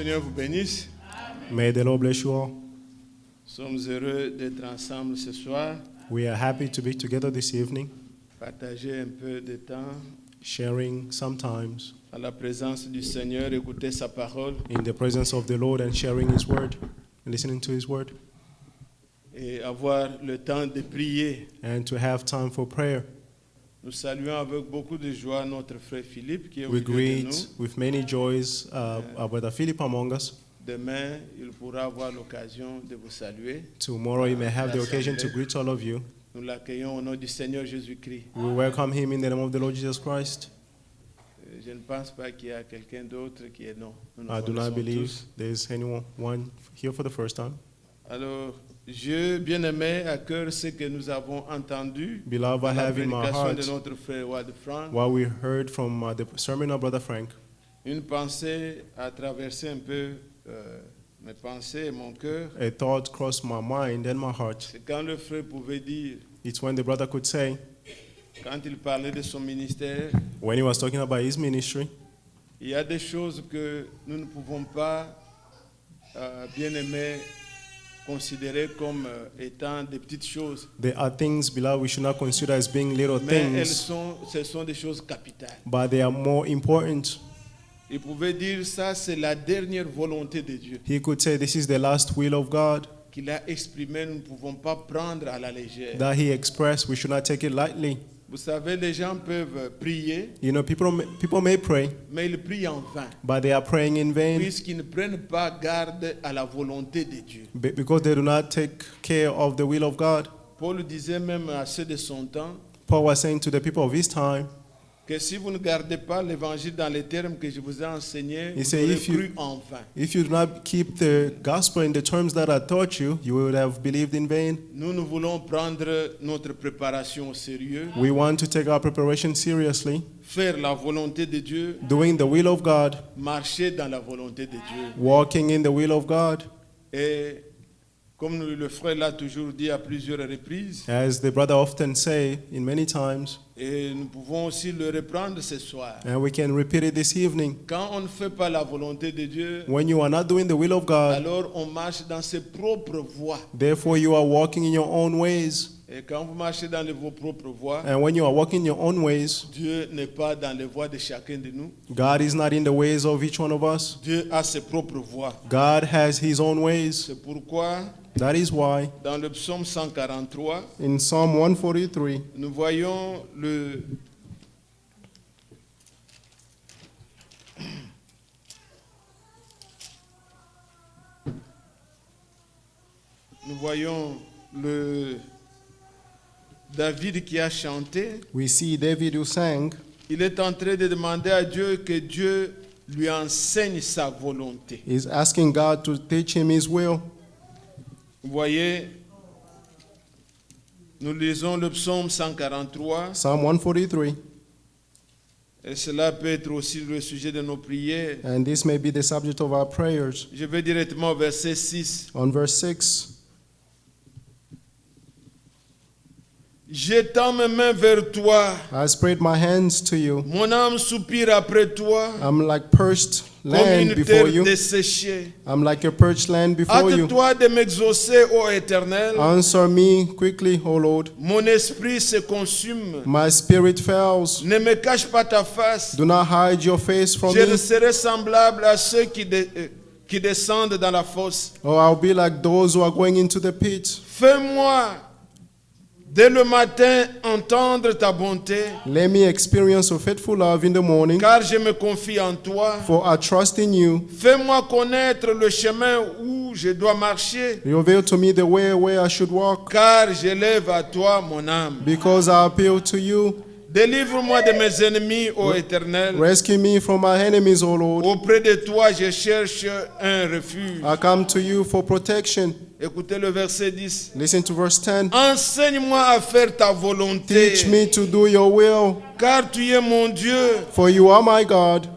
Seigneur vous bénisse. May the Lord bless you all. Nous sommes heureux d'être ensemble ce soir, We are happy to be together this evening, partager un peu de temps sharing sometimes à la présence du Seigneur, écouter sa parole in the presence of the Lord and sharing His word, listening to His word, et avoir le temps de prier. and to have time for prayer. Nous saluons avec beaucoup de joie notre frère Philippe qui est au We milieu de greet nous. with many joys our brother Philip among us. Demain, il pourra avoir l'occasion de vous saluer. Tomorrow he may have the occasion to greet all of you. Nous l'accueillons au nom du Seigneur Jésus-Christ. We welcome him in the name of the Lord Jesus Christ. Je ne pense pas qu'il y a quelqu'un d'autre qui est non. Nous nous I do not connaissons believe tous. there's anyone here for the first time. Alors, Dieu bien-aimé à cœur ce que nous avons entendu Beloved, I la have in my prédication heart de notre frère Wade Frank, what we heard from the sermon of Brother Frank. une pensée a traversé un peu mes pensées et mon cœur. A thought crossed my mind and my heart. C'est quand le frère pouvait dire, It's when the brother could say, quand il parlait de son ministère, when he was talking about his ministry, il y a des choses que nous ne pouvons pas, bien-aimés, considérer comme étant des petites choses. there are things, beloved, we should not consider as being little Mais things, ce sont des choses capitales. but they are more important. Il pouvait dire ça, c'est la dernière volonté de Dieu He could say, this is the last will of God qu'il a exprimé, nous ne pouvons pas prendre à la légère. that he expressed. We should not take it lightly. Vous savez, les gens peuvent prier, You know, people may pray, mais ils prient en vain, but they are praying in vain puisqu'ils ne prennent pas garde à la volonté de Dieu. because they do not take care of the will of God. Paul disait même à ceux de son temps Paul was saying to the people of his time, que si vous ne gardez pas l'évangile dans les termes que je vous ai enseignés, He vous said, aurez if you- cru en vain. if you do not keep the gospel in the terms that I taught you, you would have believed in vain. Nous voulons prendre notre préparation au sérieux, We want to take our preparation seriously, faire la volonté de Dieu, doing the will of God, marcher dans la volonté de Dieu. walking in the will of God. Et comme le frère l'a toujours dit à plusieurs reprises, As the brother often say in many times, et nous pouvons aussi le reprendre ce soir. and we can repeat it this evening, Quand on ne fait pas la volonté de Dieu, when you are not doing the will of God, alors on marche dans ses propres voies. therefore you are walking in your own ways. Et quand vous marchez dans vos propres voies, And when you are walking in your own ways, Dieu n'est pas dans les voies de chacun de nous. God is not in the ways of each one of us. Dieu a ses propres voies. God has his own ways. C'est pourquoi, That is why dans le psaume 143, in Psalm 143, nous voyons le David qui a chanté. we see David who sang, Il est en train de demander à Dieu que Dieu lui enseigne sa volonté. is asking God to teach him his will. Vous voyez, nous lisons le psaume 143 Psalm 143, et cela peut être aussi le sujet de nos prières. and this may be the subject of our prayers. Je vais directement au verset 6. On verse 6, J'étends mes mains vers toi. I spread my hands to you. Mon âme soupire après toi, I'm like parched comme land une before terre you. desséchée. I'm like a parched land before you. Hâte-toi de m'exaucer, ô Éternel. Answer me quickly, O Lord. Mon esprit se consume. My spirit fails. Ne me cache pas ta face. Do not hide your face from Je me, serai semblable à ceux qui descendent dans la fosse. or I'll be like those who are going into the pit. Fais-moi, dès le matin, entendre ta bonté, Let me experience your faithful love in the morning, car je me confie en toi. for I trust in you. Fais-moi connaître le chemin où je dois marcher, Reveal to me the way where I should walk, car j'élève à toi mon âme. because I appeal to you. Délivre-moi de mes ennemis, ô Éternel. Rescue me from my enemies, O Lord. Auprès de toi, je cherche un refuge. I come to you for protection. Écoutez le verset 10. Listen to verse 10. Enseigne-moi à faire ta volonté, Teach me to do your will, car tu es mon Dieu. for you are my God.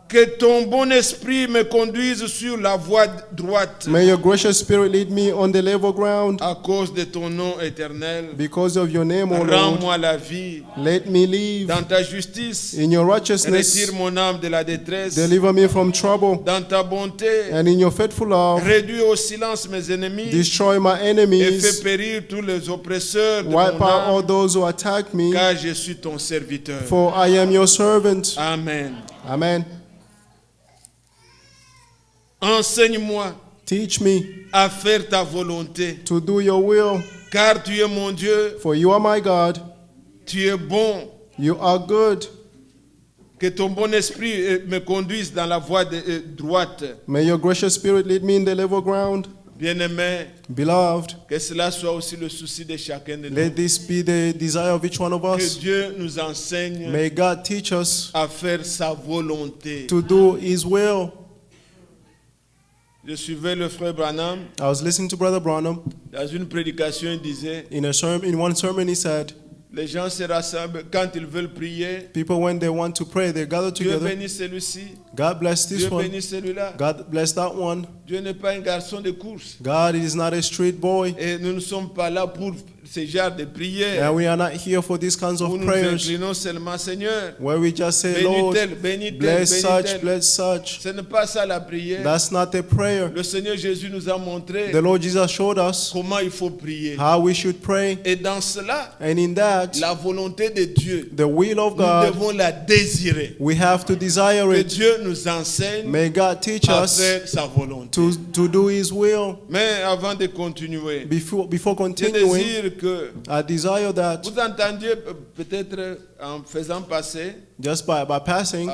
Que ton bon esprit me conduise sur la voie droite. May your gracious spirit lead me on the level ground. À cause de ton nom éternel, Because of your name, O Lord, rends-moi la vie. let me live Dans ta justice, in your righteousness. retire mon âme de la détresse. Deliver me from trouble. Dans ta bonté, And in your faithful love, réduis au silence mes ennemis destroy my et fais enemies. périr tous les oppresseurs de Wipe mon out all âme, those who attack me. car je suis ton serviteur. For I am your servant. Amen. Amen. Enseigne-moi Teach me à faire ta volonté, to do your will. car tu es mon Dieu, For you are my God. tu es bon. You are good. Que ton bon esprit me conduise dans la voie droite. May your gracious spirit lead me in the level ground. Bien-aimé, Beloved, que cela soit aussi le souci de chacun de nous. let this be the desire of each one of Que us. Dieu nous enseigne May God teach us à faire sa volonté. to do His will. Je suivais le frère Branham. I was listening to Brother Branham. Dans une prédication, il disait, In one sermon, he said, les gens se rassemblent quand ils veulent prier. people, when they want to pray, they gather Dieu together. bénit celui-ci, God bless this Dieu one. bénit celui-là. God bless that one. Dieu n'est pas un garçon de course. God is not a street boy. Et nous ne sommes pas là pour ce genre de prière. And we are not here for these kinds Où of nous prayers inclinons seulement, Seigneur, where we just say, bénis Lord, tel, bénis tel, bless bénis such, tel. bless such. Ce n'est pas ça la prière. That's not a prayer. Le Seigneur Jésus nous a montré The Lord Jesus showed us comment il faut prier. how we should pray. Et dans cela, And in that, la volonté de Dieu, the will of nous God, devons la désirer. we have to desire Que it. Dieu nous enseigne May God teach à us faire sa volonté. to do His will. Mais avant de continuer, Before je continuing, désire que I desire that vous entendiez peut-être en faisant passer, just by passing,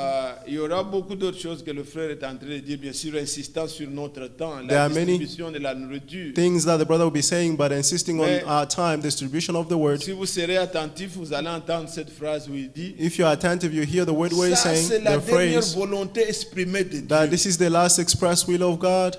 il y aura beaucoup d'autres choses que le frère est en train de dire, bien sûr, insistant sur notre temps, There la are many distribution de la nourriture. things that the brother will be saying, but insisting on Mais- our time, distribution of the word. Si vous serez attentif, vous allez entendre cette phrase où il dit, If you're attentive, you hear the word where he's ça c'est saying, la the dernière phrase, volonté exprimée de that Dieu. this is the last express will of God.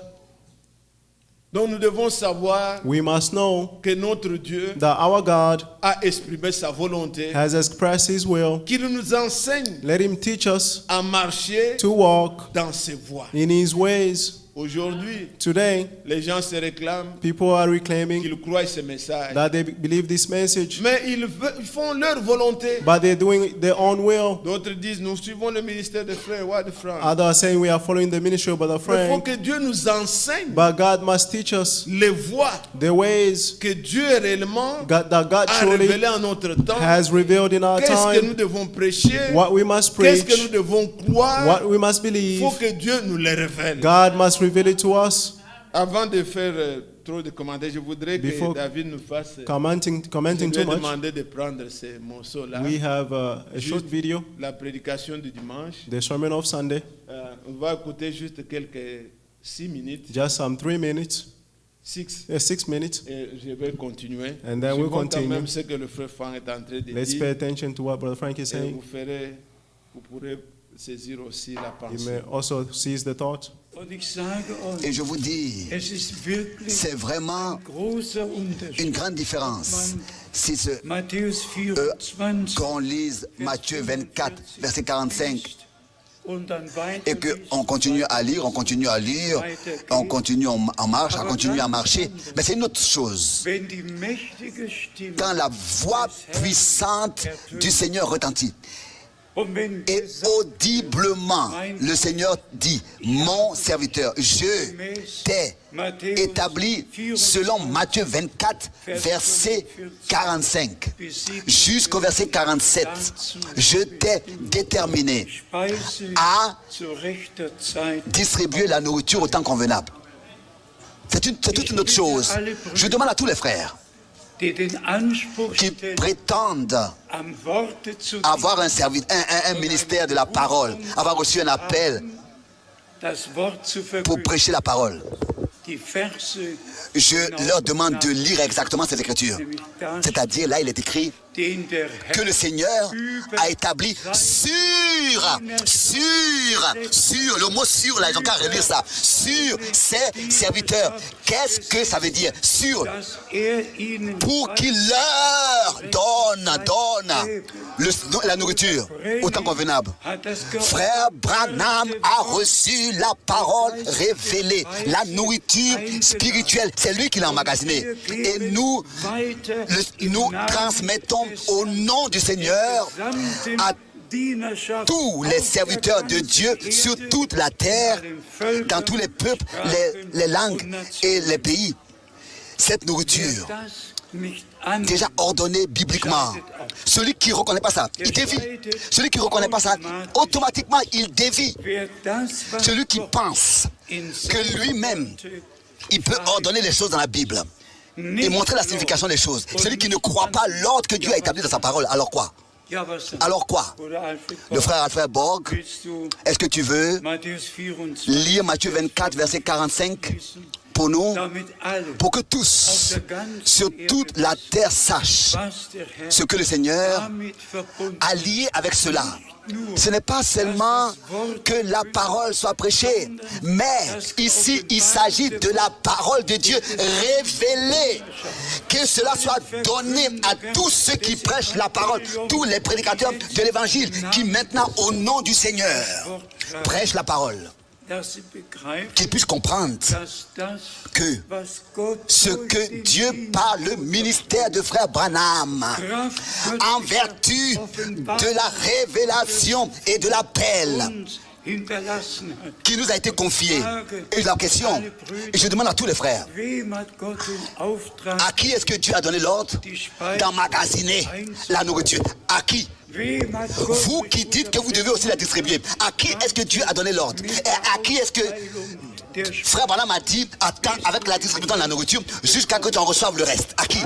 Donc nous devons savoir We must know que notre Dieu that our God a exprimé sa volonté, has expressed His will. qu'il nous enseigne Let Him teach us à marcher to walk dans ses voies. in His ways. Aujourd'hui, Today, les gens se réclament people are reclaiming qu'ils croient ce message. that they believe this message, Mais ils font leur volonté. but they're doing their own will. D'autres disent, nous suivons le ministère de frère Ward Frank. Others are saying we are following the ministry of Brother Il faut Frank, que Dieu nous enseigne but God must teach us les voies the ways que Dieu réellement that God a truly révélées en notre temps. has revealed in our Qu'est-ce que nous time, devons prêcher? what we must Qu'est-ce preach, que nous devons croire? what we must Il believe. faut que Dieu nous les révèle. God must reveal it to us. Avant de faire trop de commentaires, je voudrais que Before David nous fasse. Commenting Je lui too ai much, demandé de prendre ces morceaux-là. we have a short Juste video, la prédication du dimanche. the sermon of Sunday, On va écouter juste quelques 6 minutes. just some 3 minutes, 6. 6 minutes. Et je vais continuer. And then we'll Suivons quand continue. même ce que le frère Frank est en train de Let's dire. pay attention to what Brother Frank is Et saying. vous pourrez saisir aussi la You pensée. may also seize the thought. Und ich sage euch, Et je vous dis, es ist wirklich c'est vraiment großer une Unterschied. grande différence. Si Matthäus 24 qu'on lise Matthieu 24, verset 45, und dann et weiter qu'on continue à lire, on continue en marche, on continue à marcher, mais c'est une autre chose. wenn die mächtige Stimme Quand la voix puissante du Seigneur retentit, und wenn et audiblement, le Seigneur dit, mon serviteur, je t'ai établi selon Matthieu 24, verset 45, jusqu'au verset 47, je t'ai déterminé Speise à zu rechter Zeit. distribuer la nourriture au temps convenable. C'est toute une autre chose. Je demande à tous les frères Die den Anspruch qui stellen, prétendent am Worte zu avoir un ministère de la parole, avoir reçu un appel das Wort zu pour verkünden. prêcher la parole. Die Verse, Je leur demande de lire exactement cette écriture. nämlich da C'est-à-dire, là, il est écrit den der que le Herr Seigneur a établi sur, le mot sur, là, ils ont qu'à relire ça, sur ses serviteurs. Qu'est-ce que ça veut dire? Sur, dass ihnen pour qu'il leur Seigneur donne la nourriture au temps convenable. Frère Branham a reçu la parole révélée, la nourriture spirituelle. C'est lui qui l'a emmagasinée. Et nous transmettons au nom du Seigneur à tous les serviteurs de Dieu sur toute la terre, dans tous les peuples, les langues et les pays. Cette nourriture, déjà ordonnée bibliquement. Celui qui ne reconnaît pas ça, il dévie. Celui qui ne reconnaît pas ça, automatiquement, il dévie. Celui qui pense que lui-même, il peut ordonner les choses dans la Bible et montrer la signification des choses. Celui qui ne croit pas l'ordre que Dieu a établi dans sa parole, alors quoi? Alors quoi? Le frère Alfred Borg, est-ce que tu veux lire Matthieu 24, verset 45 pour nous, pour que tous, sur toute la terre, sachent ce que le Seigneur a lié avec cela. Ce n'est pas seulement que la parole soit prêchée, mais ici il s'agit de la parole de Dieu révélée. Que cela soit donné à tous ceux qui prêchent la parole, tous les prédicateurs de l'évangile qui maintenant au nom du Seigneur prêchent la parole. Qu'ils puissent comprendre que ce que Dieu par le ministère de frère Branham, en vertu de la révélation et de l'appel qui nous a été confié, et la question, et je demande à tous les frères, à qui est-ce que Dieu a donné l'ordre d'emmagasiner la nourriture? À qui? Vous qui dites que vous devez aussi la distribuer, à qui est-ce que Dieu a donné l'ordre? Et à qui est-ce que frère Branham a dit, attends avec la distribution de la nourriture jusqu'à ce que tu en reçoives le reste? À qui?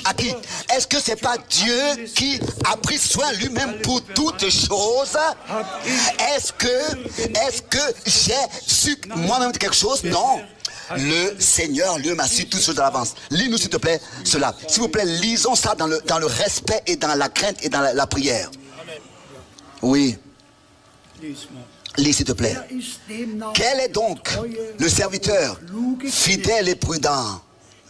À qui? Est-ce que c'est pas Dieu qui a pris soin lui-même pour toutes choses? Est-ce que j'ai su moi-même quelque chose? Non. Le Seigneur lui m'a su toutes choses à l'avance. Lis-nous s'il te plaît cela. S'il vous plaît, lisons ça dans le respect et dans la crainte et dans la prière. Oui. Lis s'il te plaît. Quel est donc le serviteur fidèle et prudent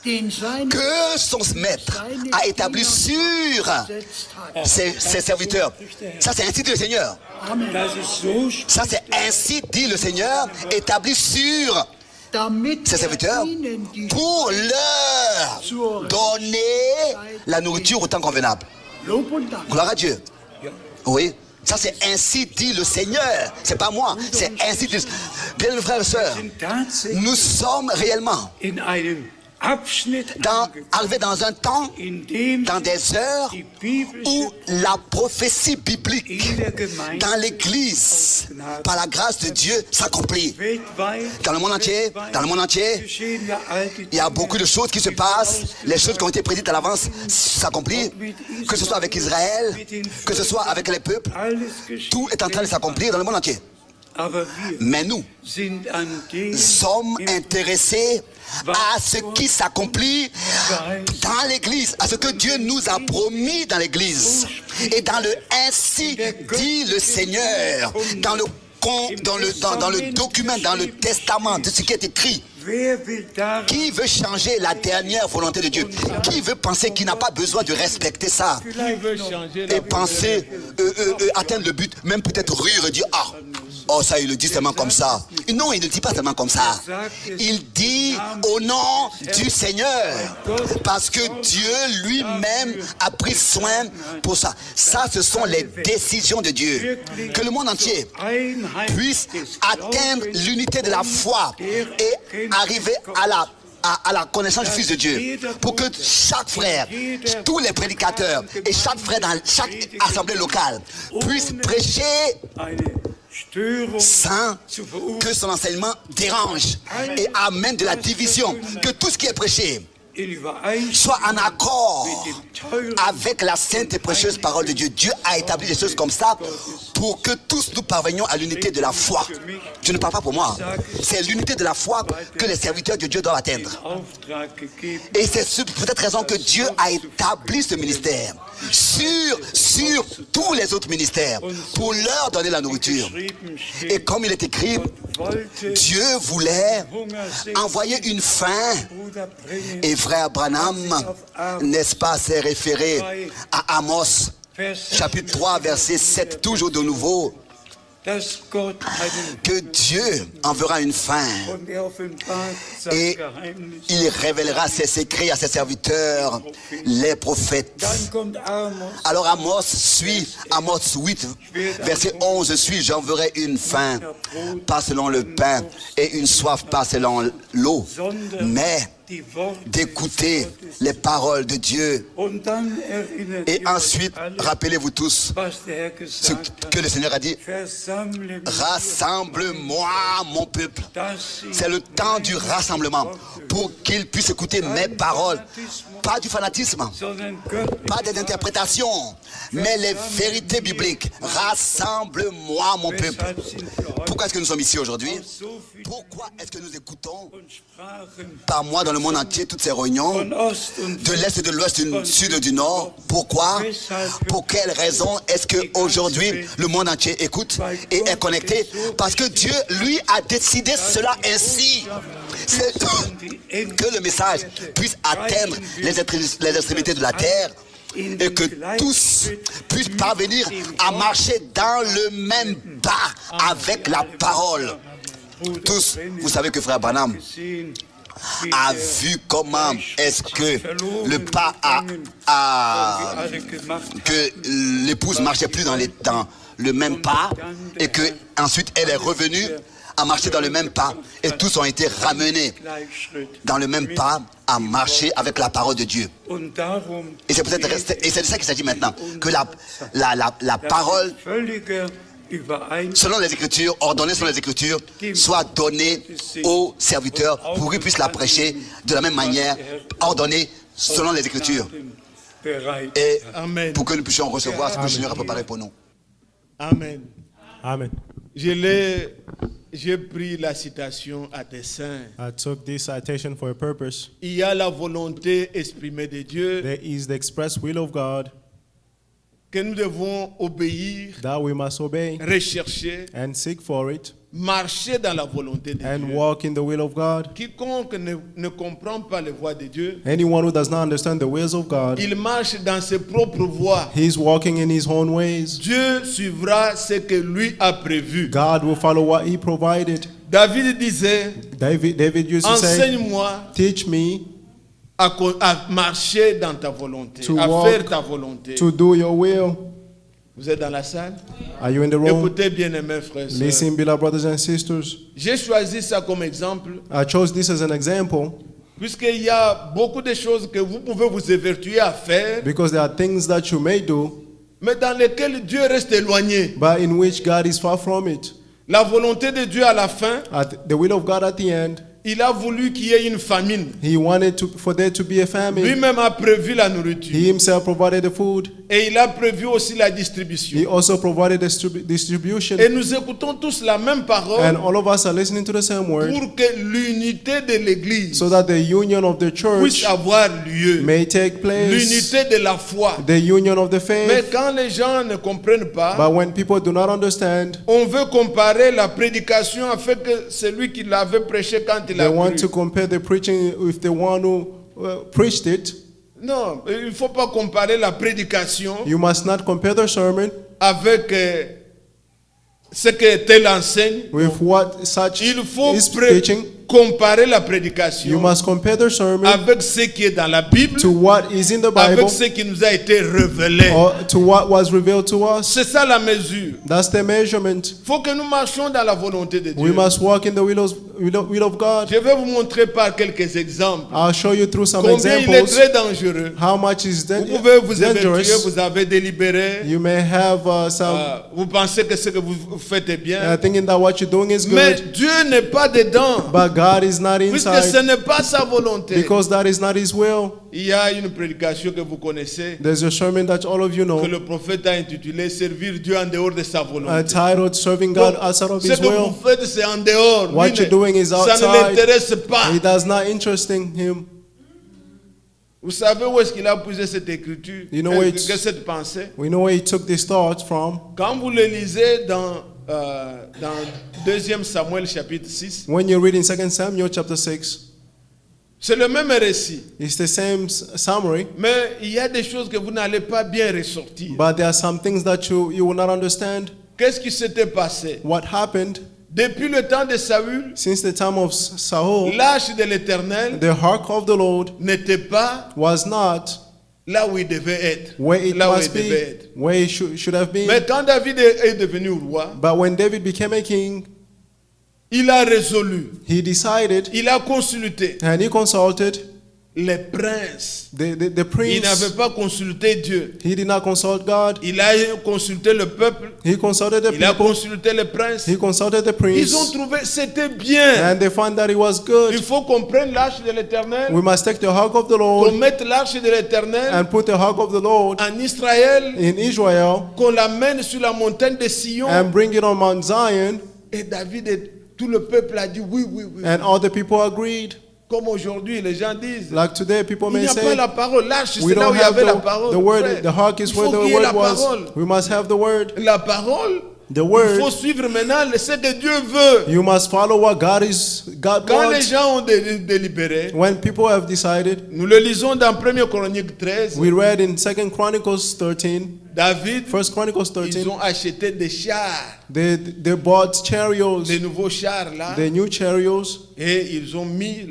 que son maître a établi sur ses serviteurs? Ça c'est ainsi dit le Seigneur. Ça c'est ainsi dit le Seigneur, établi sur ses serviteurs pour leur donner la nourriture au temps convenable. Gloire à Dieu. Oui, ça c'est ainsi dit le Seigneur. C'est pas moi, c'est ainsi dit. Bien mes frères et sœurs, nous sommes réellement arrivé dans un temps, dans des heures où la prophétie biblique dans l'Église, par la grâce de Dieu, s'accomplit. Dans le monde entier, il y a beaucoup de choses qui se passent. Les choses qui ont été prédites à l'avance s'accomplissent. Que ce soit avec Israël, que ce soit avec les peuples, tout est en train de s'accomplir dans le monde entier. Mais nous sommes intéressés à ce qui s'accomplit dans l'Église, à ce que Dieu nous a promis dans l'Église. Et dans le ainsi dit le Seigneur, dans le document, dans le testament de ce qui est écrit. Qui veut changer la dernière volonté de Dieu? Qui veut penser qu'il n'a pas besoin de respecter ça? Et penser atteindre le but, même peut-être rire et dire ah, oh ça il le dit seulement comme ça. Non, il ne dit pas seulement comme ça. Il dit au nom du Seigneur, parce que Dieu lui-même a pris soin pour ça. Ça, ce sont les décisions de Dieu. Que le monde entier puisse atteindre l'unité de la foi et arriver à la connaissance du Fils de Dieu, pour que chaque frère, tous les prédicateurs et chaque frère dans chaque assemblée locale puisse prêcher sans que son enseignement dérange et amène de la division, que tout ce qui est prêché soit en accord avec la sainte et précieuse parole de Dieu. Dieu a établi des choses comme ça pour que tous nous parvenions à l'unité de la foi. Je ne parle pas pour moi. C'est l'unité de la foi que les serviteurs de Dieu doivent atteindre. Et c'est pour cette raison que Dieu a établi ce ministère sur tous les autres ministères pour leur donner la nourriture. Et comme il est écrit, Dieu voulait envoyer une faim. Et frère Branham, n'est-ce pas, s'est référé à Amos, chapitre 3, verset 7, toujours de nouveau, dass Gott einen que Dieu enverra une fin und er offenbart sein et Geheimnis. il révélera ses secrets à ses serviteurs, les prophètes. Dann kommt Amos. Alors Amos suit, Amos 8, verset 11 suit, j'enverrai une faim, pas selon le pain, et une soif, pas selon l'eau, mais Die Worte d'écouter les paroles de Dieu. und dann erinnert Et ihr euch ensuite, alle, rappelez-vous tous was der Herr ce gesagt que hat. le Seigneur a dit, Versammle mich, rassemble-moi mon peuple. dass sie C'est le temps du rassemblement pour qu'ils puissent écouter mes paroles. Pas du fanatisme, sondern göttlich pas des interprétations, mais les vérités bibliques. Rassemble-moi mon peuple. Weshalb sind wir heute Pourquoi est-ce que nous sommes ici aujourd'hui? so viele Pourquoi est-ce que nous écoutons und sprachen par mois dans le monde entier toutes ces réunions? von Ost und De l'Est et de l'Ouest, du Sud et du Nord. Pourquoi? Pour quelle raison est-ce qu'aujourd'hui le monde entier écoute et est connecté? Parce que Dieu, lui, a décidé cela ainsi. C'est que le message puisse atteindre les extrémités de la terre et que tous puissent parvenir à marcher dans le même pas avec la parole. Tous, vous savez que Frère Branham gesehen, wie a der vu comment est-ce que le pas alle gemacht que l'épouse marchait plus dans le même pas et que ensuite elle est revenue à marcher dans le même pas et tous ont été ramenés Gleichschritt. dans le même pas à marcher avec la parole de Dieu. Und darum Et c'est peut-être et c'est de ça qu'il s'agit maintenant, que la parole völliger Übereinstimmung selon les Écritures, ordonnée selon les Écritures, soit donnée aux serviteurs pour qu'ils puissent la prêcher de la même manière, ordonnée selon les Écritures. bereit. Et Amen. pour que nous puissions recevoir ce que le Seigneur a préparé pour nous. Amen. Amen. J'ai pris la citation à dessein. I took this citation for a purpose. Il y a la volonté exprimée de Dieu There is the express will of God que nous devons obéir, that we must obey rechercher, and seek for it marcher dans la volonté de and Dieu. walk in the will of God. Quiconque ne comprend pas les voies de Dieu, Anyone who does not understand the ways of God, il marche dans ses propres voies. he's walking in his own ways. Dieu suivra ce que lui a prévu. God will follow what he provided. David disait, David used to say, enseigne-moi teach me à marcher dans ta volonté, To à walk, faire ta volonté. to do your will. Vous êtes dans la salle? Are you in the room? Écoutez bien, mes frères et sœurs. Listen, beloved brothers and sisters. J'ai choisi ça comme exemple, I chose this as an example puisqu'il y a beaucoup de choses que vous pouvez vous évertuer à faire, because there are things that you may do, mais dans lesquelles Dieu reste éloigné. but in which God is far from it. La volonté de Dieu à la fin, At the will of God at the end, il a voulu qu'il y ait une famine. he wanted for there to be a famine. Lui-même a prévu la He nourriture. himself provided the food. Et il a prévu aussi la He distribution. also provided the distribution. Et nous écoutons tous la même parole And all of us are listening to the same word pour que l'unité de l'Église so that the union of the puisse church avoir lieu. may take place. L'unité de la foi. The union of the Mais faith. quand les gens ne comprennent pas, But when people do not understand, on veut comparer la prédication avec celui qui l'avait prêché quand il they a want cru. to compare the preaching with the one who preached it. Non, il ne faut pas comparer la prédication You must not compare the sermon avec ce que tel enseigne. with what such Il faut is preaching. comparer la You prédication must compare the sermon avec ce qui est dans la Bible, to what is in the Bible avec ce qui nous a été révélé. or to what was revealed to us. C'est ça la mesure. That's the measurement. Il faut que nous marchions dans la volonté de We Dieu. must walk in the will of God. Je vais vous montrer par quelques exemples I'll show you through some combien il est examples très dangereux. how much is Vous pouvez vous évertuer, dangerous. vous avez délibéré, You may have some vous pensez que ce que vous faites est bien, thinking that what you're doing is mais good, Dieu n'est pas dedans, but God is not puisque ce inside n'est pas sa volonté. because that is not His will. Il y a une prédication que vous connaissez, There's a sermon that all of you que know, le prophète a intitulé Servir Dieu en dehors de sa volonté. titled Serving God Donc, Outside of ce His que will. vous faites, c'est en dehors. What Lui, you're doing is ça ne outside. l'intéresse pas. It does not interest him. Vous savez où est-ce qu'il a posé cette écriture, You know where que it's- cette pensée? We know where he took this thought from. Quand vous le lisez dans 2 Samuel chapitre 6, When you read in 2 Samuel chapter 6, C'est le même récit. It's the same summary, Mais il y a des choses que vous n'allez pas bien ressortir. but there are some things that you will not understand. Qu'est-ce qui s'était passé? What happened Depuis le temps de Saül, since the time of Saul, l'arche de l'Éternel the ark of the Lord n'était pas was not là où il devait être. where it Là où il must devait be, être. where it should have been. Mais quand David est devenu roi, But when David became a king, il a résolu, he decided il a consulté and he consulted les princes. the Il prince. n'avait pas consulté Dieu. He did not consult God. Il a consulté le peuple. He consulted the Il a people. consulté les princes. He consulted the Ils ont prince. trouvé, c'était bien. And they found that it was Il good. faut qu'on prenne l'arche de l'Éternel, We must take the ark of the qu'on Lord mette l'arche de l'Éternel and put the ark of the Lord en Israël, in Israel qu'on l'amène sur la montagne de Sion. and bring it on Mount Zion. Et David et tout le peuple a dit oui, oui, oui. And all the people agreed. Comme aujourd'hui, les gens disent, Like today, people il may n'y a pas say, la parole. L'arche, we c'est là où don't il y have avait la parole. the word. Frère, The ark is il where faut the qu'il y ait la word was. parole. We must have the word. La parole, The il word. faut suivre maintenant ce que Dieu veut. You must follow what God Quand les wants. gens ont délibéré, When people have decided, nous le lisons dans 1 Chronique 13, we read in 2 Chronicles 13, David, 1 Chronicles ils 13, ont acheté des chars, they bought chariots, des nouveaux chars là, the new chariots, et ils ont mis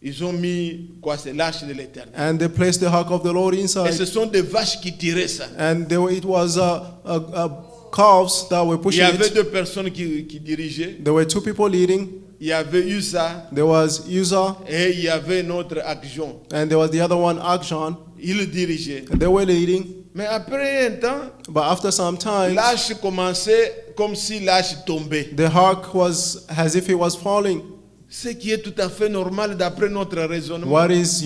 ils ont mis quoi, c'est l'arche de l'Éternel. and they placed the ark of the Lord Et inside. ce sont des vaches qui tiraient ça. And it was calves that were Il y pushing avait it. deux personnes qui dirigeaient. There were two people leading. Il y avait Usa There was Uzzah, et il y avait notre Akjon. and there was the other one, Akjon. Ils dirigeaient. They were leading. Mais après un temps, But after some time, l'arche commençait comme si l'arche tombait. the ark was as if it was falling. Ce qui est tout à fait normal d'après notre raisonnement. What is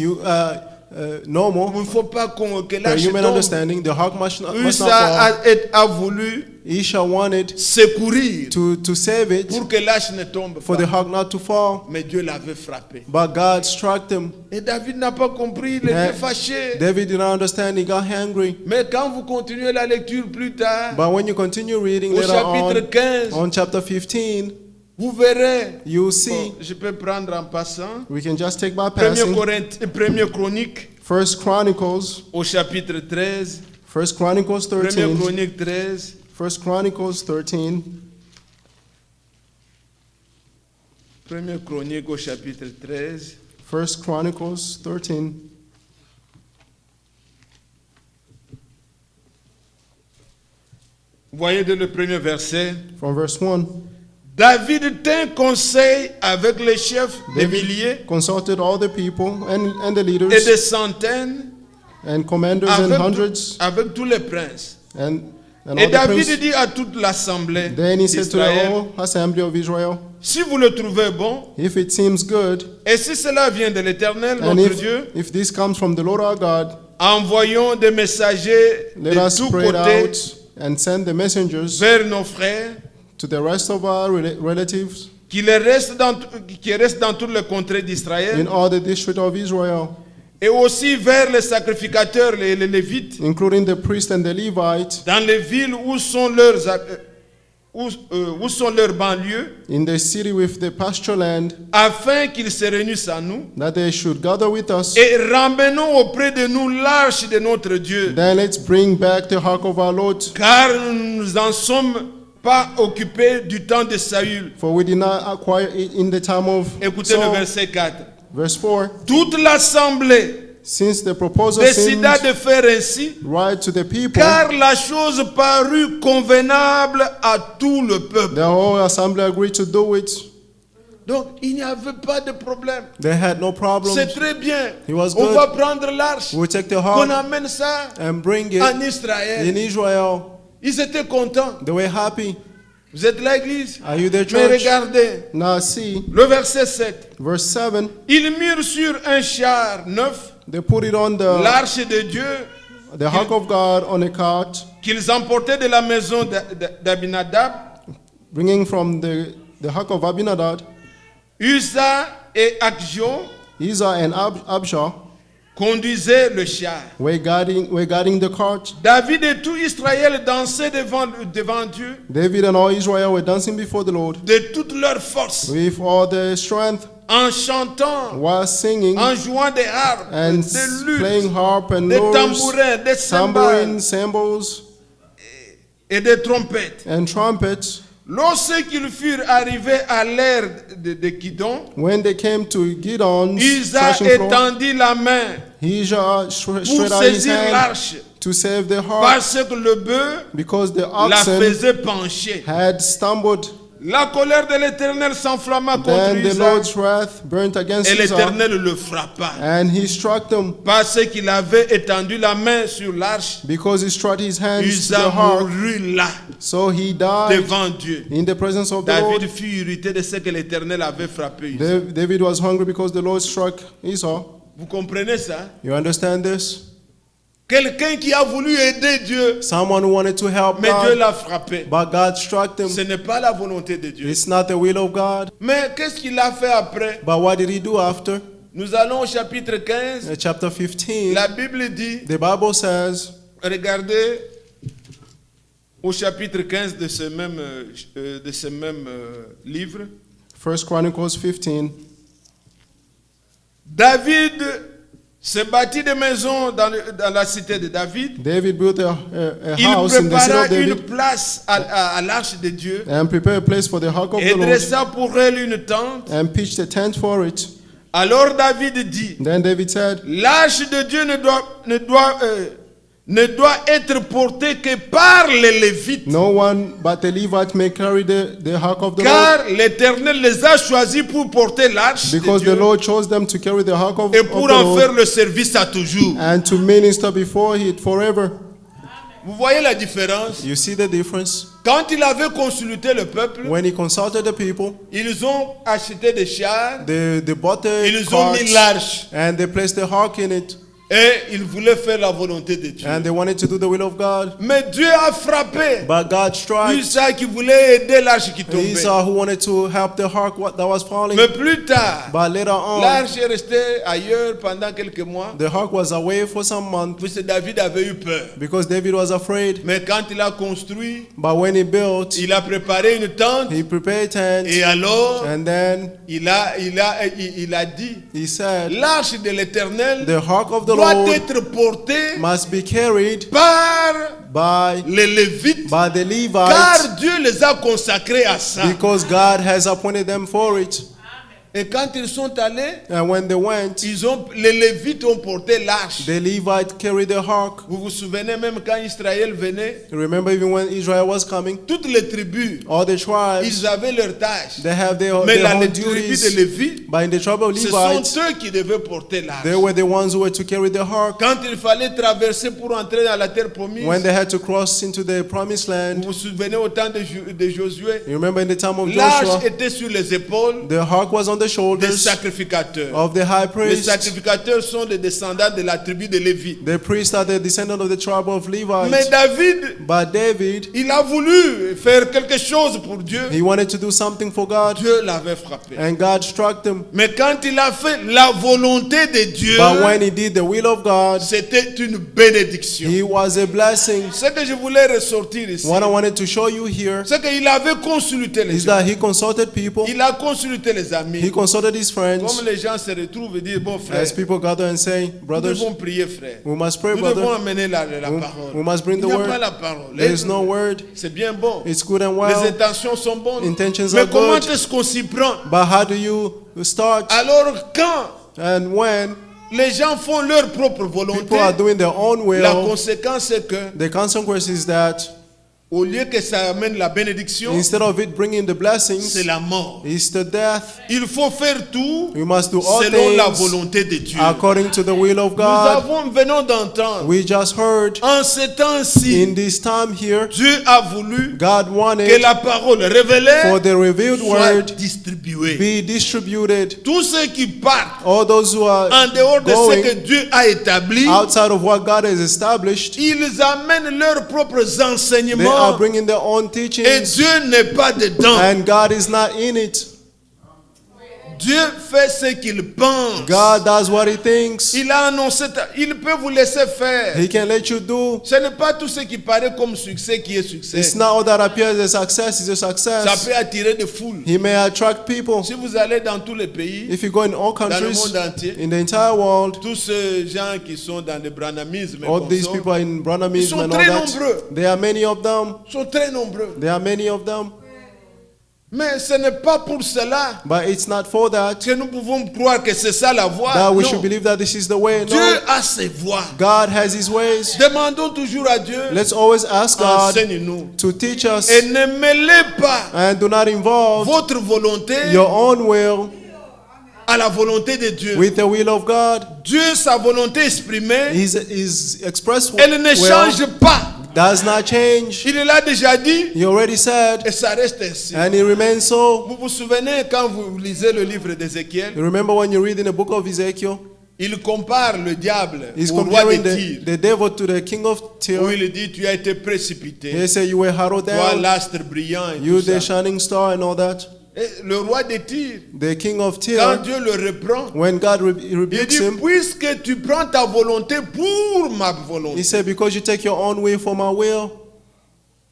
normal? Il ne faut pas que Per l'arche human tombe. understanding, the ark must not Usa fall. a voulu Isha wanted secourir to save it, pour que l'arche ne tombe for pas. the ark not to fall. Mais Dieu l'avait frappé. But God struck them. Et David n'a pas compris, il était fâché. David did not understand, he got angry. Mais quand vous continuez la lecture plus tard, But when you continue reading au later chapitre 15, on chapter 15, vous verrez. you see, Bon, je peux prendre en passant. we can just take by 1 passing, Chronique, First Chronicles, au chapitre 13. First Chronicles 1 13, Chronique 13. First Chronicles 13, 1 Chronique au chapitre 13. First Chronicles 13. Voyez dès le premier verset. From verse 1, David tint conseil avec les chefs des milliers consulted all the people and the et leaders des centaines, and commanders and hundreds, avec tous les princes. and Et all the David princes. dit à toute l'assemblée Then he said to the d'Israël, whole assembly of Israel, si vous le trouvez bon, if it seems good, et si cela vient de l'Éternel, and notre Dieu, if this comes from the Lord our God, envoyons des messagers let de us tous spread côtés out and send the messengers vers nos frères to the rest of our relatives qui restent dans toutes les contrées d'Israël in all the district of Israel, et aussi vers les sacrificateurs, les Lévites, including the priests and the Levites, dans les villes où sont leurs banlieues, in the city with the pasture land, afin qu'ils se réunissent à nous that they should gather with us. et ramenons auprès de nous l'arche de notre Dieu, Then let's bring back the ark of our Lord, car nous n'en sommes pas occupés du temps de Saül. for we did not acquire it in the time of Écoutez le Saul. verset 4. Verse 4, Toute l'assemblée since the proposal décida seemed de faire ainsi, right to the people, car la chose parut convenable à tout le peuple. the whole assembly agreed to do it. Donc, il n'y avait pas de problème. They had no problem. C'est très bien. It was On good. va prendre l'arche. We take the On ark amène ça and bring it en Israël. in Israel. Ils étaient contents. They were happy. Vous êtes l'église. Are you the Mais church? regardez, Now see, le verset 7. verse 7, Ils mirent sur un char neuf they put it on l'arche de Dieu the ark of God on a cart, qu'ils emportaient de la maison d'Abinadab. bringing from the ark of Abinadab, Usa et Akjon, Uzzah and Abshah, conduisaient le char. were guarding the cart. David et tout Israël dansaient devant Dieu David and all Israel were dancing before the Lord de toute leur force, with all their strength, en chantant, while singing en jouant des harpes, and des playing luttes, harp and des lyres, tambourins, des cymbales tambourines, cymbals, et des trompettes. and trumpets. Lorsqu'ils furent arrivés à l'ère de Kidon, When they came to Gideon's Isa threshing floor, étendit la main Uzzah pour stretched out his saisir hand l'arche, to save the harp parce que le bœuf because the la oxen faisait pencher. had stumbled. La colère de l'Éternel s'enflamma contre Then the Isa, Lord's wrath burnt against et Uzzah, l'Éternel le frappa, and he struck them parce qu'il avait étendu la main sur l'arche. because he struck his hands to the Uzzah harp. mourut là, So he died devant Dieu. in the presence of the David Lord. fut irrité de ce que l'Éternel avait frappé Uzzah. David was hungry because the Lord struck Esau. Vous comprenez ça? You understand this? Quelqu'un qui a voulu aider Dieu, Someone who wanted to help mais Dieu God, l'a frappé. but God struck Ce him. n'est pas la volonté de Dieu. It's not the will of God. Mais qu'est-ce qu'il a fait après? But what did he do after? Nous allons au chapitre 15. Chapter 15, La Bible dit, the Bible says, regardez au chapitre 15 de ce même livre. 1 Chronicles 15, David se bâtit des maisons dans la cité de David. David built a Il house in the city prépara of une David place à l'arche de Dieu and prepared a place for the ark of et the Lord dressa pour elle une tente. and pitched a tent for it. Alors David dit, Then David said, l'arche de Dieu ne doit être portée que par les Lévites, no one but the Levite may carry the ark of the Lord, car l'Éternel les a choisis pour porter l'arche de because the Dieu Lord chose them to carry the ark of et the pour en faire Lord le service à toujours. and to minister before it forever. Vous voyez la différence? You see the difference? Quand il avait consulté le peuple, When he consulted the people, ils ont acheté des chars, they bought the ils ont mis carts l'arche and they placed the ark in it, et ils voulaient faire la volonté de Dieu. and they wanted to do the will of God. Mais Dieu a frappé But God struck Uzzah qui voulait aider l'arche qui tombait. Esau, who wanted to help the ark that was falling. Mais plus tard, But later on, l'arche est restée ailleurs pendant quelques mois, the ark was away for some months puisque David avait eu peur. because David was afraid. Mais quand il a construit, But when he built, il a préparé une tente he prepared tents, et alors and then il a dit, he said, l'arche de l'Éternel the ark of the doit Lord être portée must be carried par by les Lévites, the Levites, car Dieu les a consacrés à ça. because God has appointed them for it. Et quand ils sont allés, And when they went, les Lévites ont porté l'arche. the Levites carried the ark. Vous vous souvenez même quand Israël venait, You remember even when Israel was coming, toutes les tribus, all the tribes, ils avaient leurs tâches. they have their Mais own les tribus de duties. Lévi, But in the tribe of ce sont Levites, eux qui devaient porter l'arche. they were the ones who were to carry the ark. Quand il fallait traverser pour entrer dans la terre promise, When they had to cross into the promised vous land, vous souvenez au temps de Josué, you remember in the time of l'arche Joshua, était sur les épaules the ark was on the des shoulders sacrificateurs. of the high Les priest. sacrificateurs sont des descendants de la tribu de Lévi. The priests are the descendant of the tribe of Mais Levi. David, But David, il a voulu faire quelque chose pour Dieu. he wanted to do something for God, Dieu l'avait frappé. and God struck him. Mais quand il a fait la volonté de Dieu, But when he did the will of God, c'était une bénédiction. he was a blessing. Ce que je voulais ressortir ici, What I wanted to show you here c'est qu'il avait consulté les is gens. that he consulted people, Il a consulté les he amis. consulted his friends. Comme les gens se retrouvent et disent, bon frère, As people gather and say, nous brothers, devons prier frère. we must pray, Nous devons brother. amener la We parole. must bring Il the n'y a word. pas la parole. There is no word. C'est bien bon. It's good and Les well. intentions sont bonnes. Intentions Mais are comment good. est-ce qu'on s'y prend? But how do you start? Alors quand And when les gens font leur propre volonté, people are doing their own la will, conséquence c'est que the consequence is that au lieu que ça amène la bénédiction, instead of it bringing the c'est blessings, la mort. it's the death. Il faut faire tout We must do all selon la things volonté de Dieu. according to the will of Nous God. venons d'entendre, We just heard en ce temps-ci, in this time here, Dieu a voulu God que wanted la parole révélée for the revealed soit word distribuée. be distributed. Tous ceux qui partent All those who are en dehors de ce que going Dieu a établi, outside of what God has established, ils amènent leurs propres they are enseignements bringing their own et teachings, Dieu n'est pas dedans. and God is not in it. Dieu fait ce qu'il pense. God does what he thinks. Il a annoncé, il peut vous laisser faire. He can let you do. Ce n'est pas tout ce qui paraît comme succès qui est succès. It's not all that appears as success is a Ça success. peut attirer des foules. He may attract people. Si vous allez dans tous les pays, If you go in all dans le countries, monde entier, in the entire world, tous ces gens qui sont dans le branhamisme, all these people in ils Branhamism sont and all très that, nombreux. there are many of them. sont très nombreux. There are many of them. Mais ce n'est pas pour cela But it's not for that que nous pouvons croire que c'est ça la voie. that we Non. should believe that this is the way. Dieu No, a ses voies. God has his ways. Demandons toujours à Dieu, Let's always ask God enseigne-nous. to teach us Et ne mêlez pas and do not involve votre volonté your own will à la volonté de Dieu. with the will of God. Dieu, sa volonté exprimée, His express elle ne will change pas. does not change. Il l'a déjà dit He already said, et ça reste ainsi. and it remains so. Vous vous souvenez quand vous lisez le livre d'Ézéchiel, You remember when you read in the book of Ezekiel, il compare le diable he's au roi comparing de Tyr. the devil to the king of Où Tyr. il dit, tu as été précipité. He said, you were harrowed Toi, down, l'astre brillant et you tout the ça. shining star and all that. Et le roi de Tyr, The king of quand Tyr, Dieu le reprend, when God il rebukes dit, him, puisque tu prends ta volonté pour ma volonté. he said, because you take your own way for my will.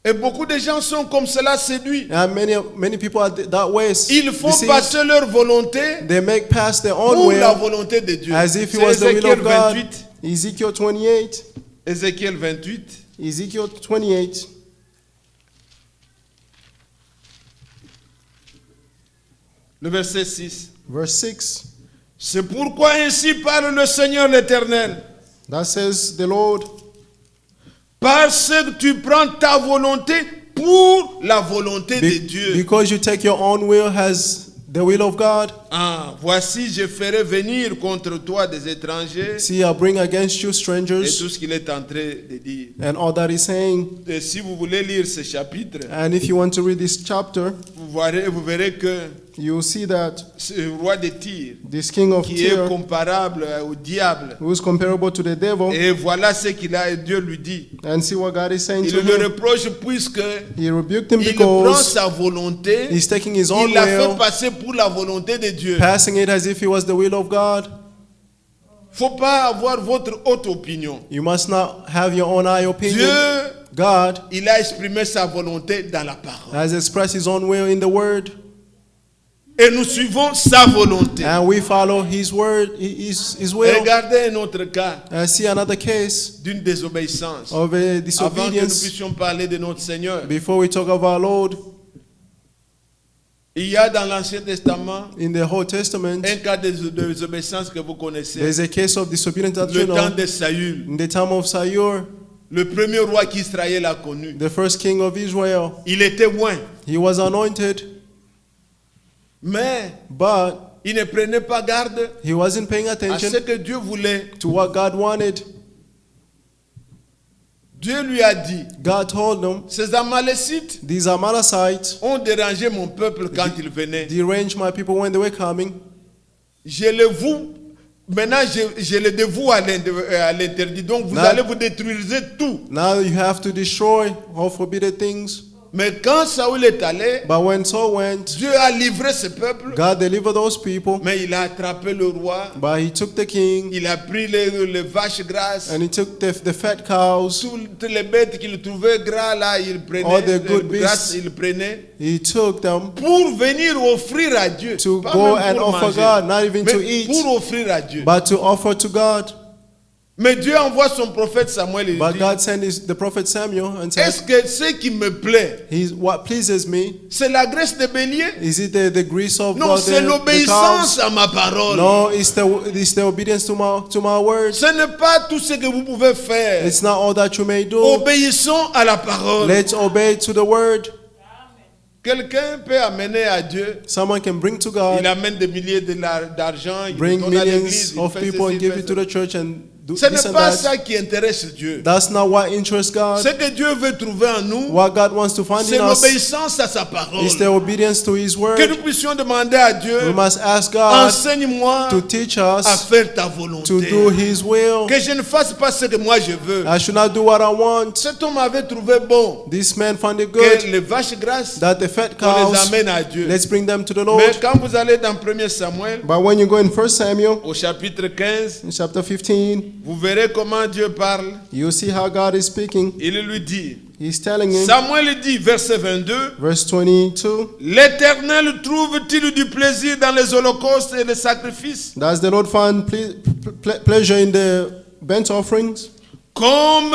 Et beaucoup de gens sont comme cela séduits. And many people are that way. Ils font deceived. passer leur volonté They make past their own pour la will volonté de Dieu. as if it C'est was the will Ézéchiel of God. 28. Ezekiel 28. Ézéchiel 28. Ezekiel 28. Le verset 6. Verse 6. C'est pourquoi ainsi parle le Seigneur l'Éternel. That says the Lord, Parce que tu prends ta volonté pour la volonté de Dieu. because you take your own will as the will of God. Ah, voici, je ferai venir contre toi des étrangers. See, I bring against you Et strangers tout ce qu'il est en train de dire. and all that he's saying. Et si vous voulez lire ce chapitre, And if you want to read this chapter, vous verrez que you'll see that ce roi de Tyr, this king of qui est Tyr, comparable au diable, who is comparable to the devil, et voilà ce qu'il a, et Dieu lui dit. and see what God is saying Il to le him. reproche puisque He rebuked him il prend because sa volonté, he's taking his own il l'a fait will, passer pour la volonté de Dieu. passing it as if it was the will of God. Faut pas avoir votre haute opinion. You must not have your own high opinion. Dieu, God il a exprimé sa volonté dans la parole. has expressed his own will in the word, Et nous suivons sa volonté. and we follow his word, his will. Regardez un autre cas I see another case d'une désobéissance. of a Avant que nous disobedience. puissions parler de notre Seigneur. Before we talk of our Lord, Il y a dans l'Ancien Testament in the Old Testament, un cas de désobéissance que vous connaissez. there's a case of disobedience that you Le temps know. de Saül. In the time of Saul, Le premier roi qu'Israël a connu. the first king of Israel, Il était loin. he was anointed, Mais but il ne prenait pas garde he wasn't paying à ce attention que Dieu voulait. to what God wanted. Dieu lui a dit, God told them, ces Amalécites these Amalekites ont dérangé mon peuple quand ils venaient. deranged my people when they were coming. Je le voue. Maintenant, je le dévoue à l'interdit. Donc, vous Now- allez vous détruire tout. Now you have to destroy all forbidden things. Mais quand Saül est allé, But when Saul went, Dieu a livré ce peuple. God delivered those people, Mais il a attrapé le roi. but he took the king Il a pris les vaches grasses. and he took the fat cows, Toutes les bêtes qu'il trouvait gras là, il prenait. All the good grasses, beasts. il prenait. he took them Pour venir offrir à Dieu. to Pas go même and pour offer manger, God, not even mais to eat, pour offrir à Dieu. but to offer to God. Mais Dieu envoie son prophète Samuel et But dit, God sent the prophet Samuel and said, est-ce que ce qui me plaît, what pleases me, c'est la graisse de bélier? is it the grease of Non, c'est the l'obéissance cows? à ma parole. No, it's the obedience to my words. Ce n'est pas tout ce que vous pouvez faire. It's not all that you may do. Obéissons à la parole. Let's obey to the word. Quelqu'un peut amener à Dieu. Someone can bring to Il God, amène des milliers d'argent, il bring donne à millions l'église, il of fait people ceci, and give il it fait to ça. the church and do Ce this n'est and pas that. ça qui intéresse Dieu. That's not what interests Ce God. que Dieu veut trouver en nous, What God wants to find c'est in us l'obéissance à sa parole. is the obedience to His Que word. nous puissions demander à Dieu, We must ask God enseigne-moi to teach à us faire ta to volonté. do His will. Que je ne fasse pas ce que moi je veux. I should not do what I want. Cet homme avait trouvé bon This man found it que good les vaches grasses, that the fat on les cows, amène à Dieu. let's bring them to the Mais Lord. quand vous allez dans 1 Samuel, But when you go in 1 Samuel, au chapitre 15, in chapter 15, vous verrez comment Dieu parle. you see how God is speaking. Il lui dit, He's telling him, Samuel dit, verset 22, verse 22, l'Éternel trouve-t-il du plaisir dans les holocaustes et les sacrifices, does the Lord find pleasure in the burnt offerings comme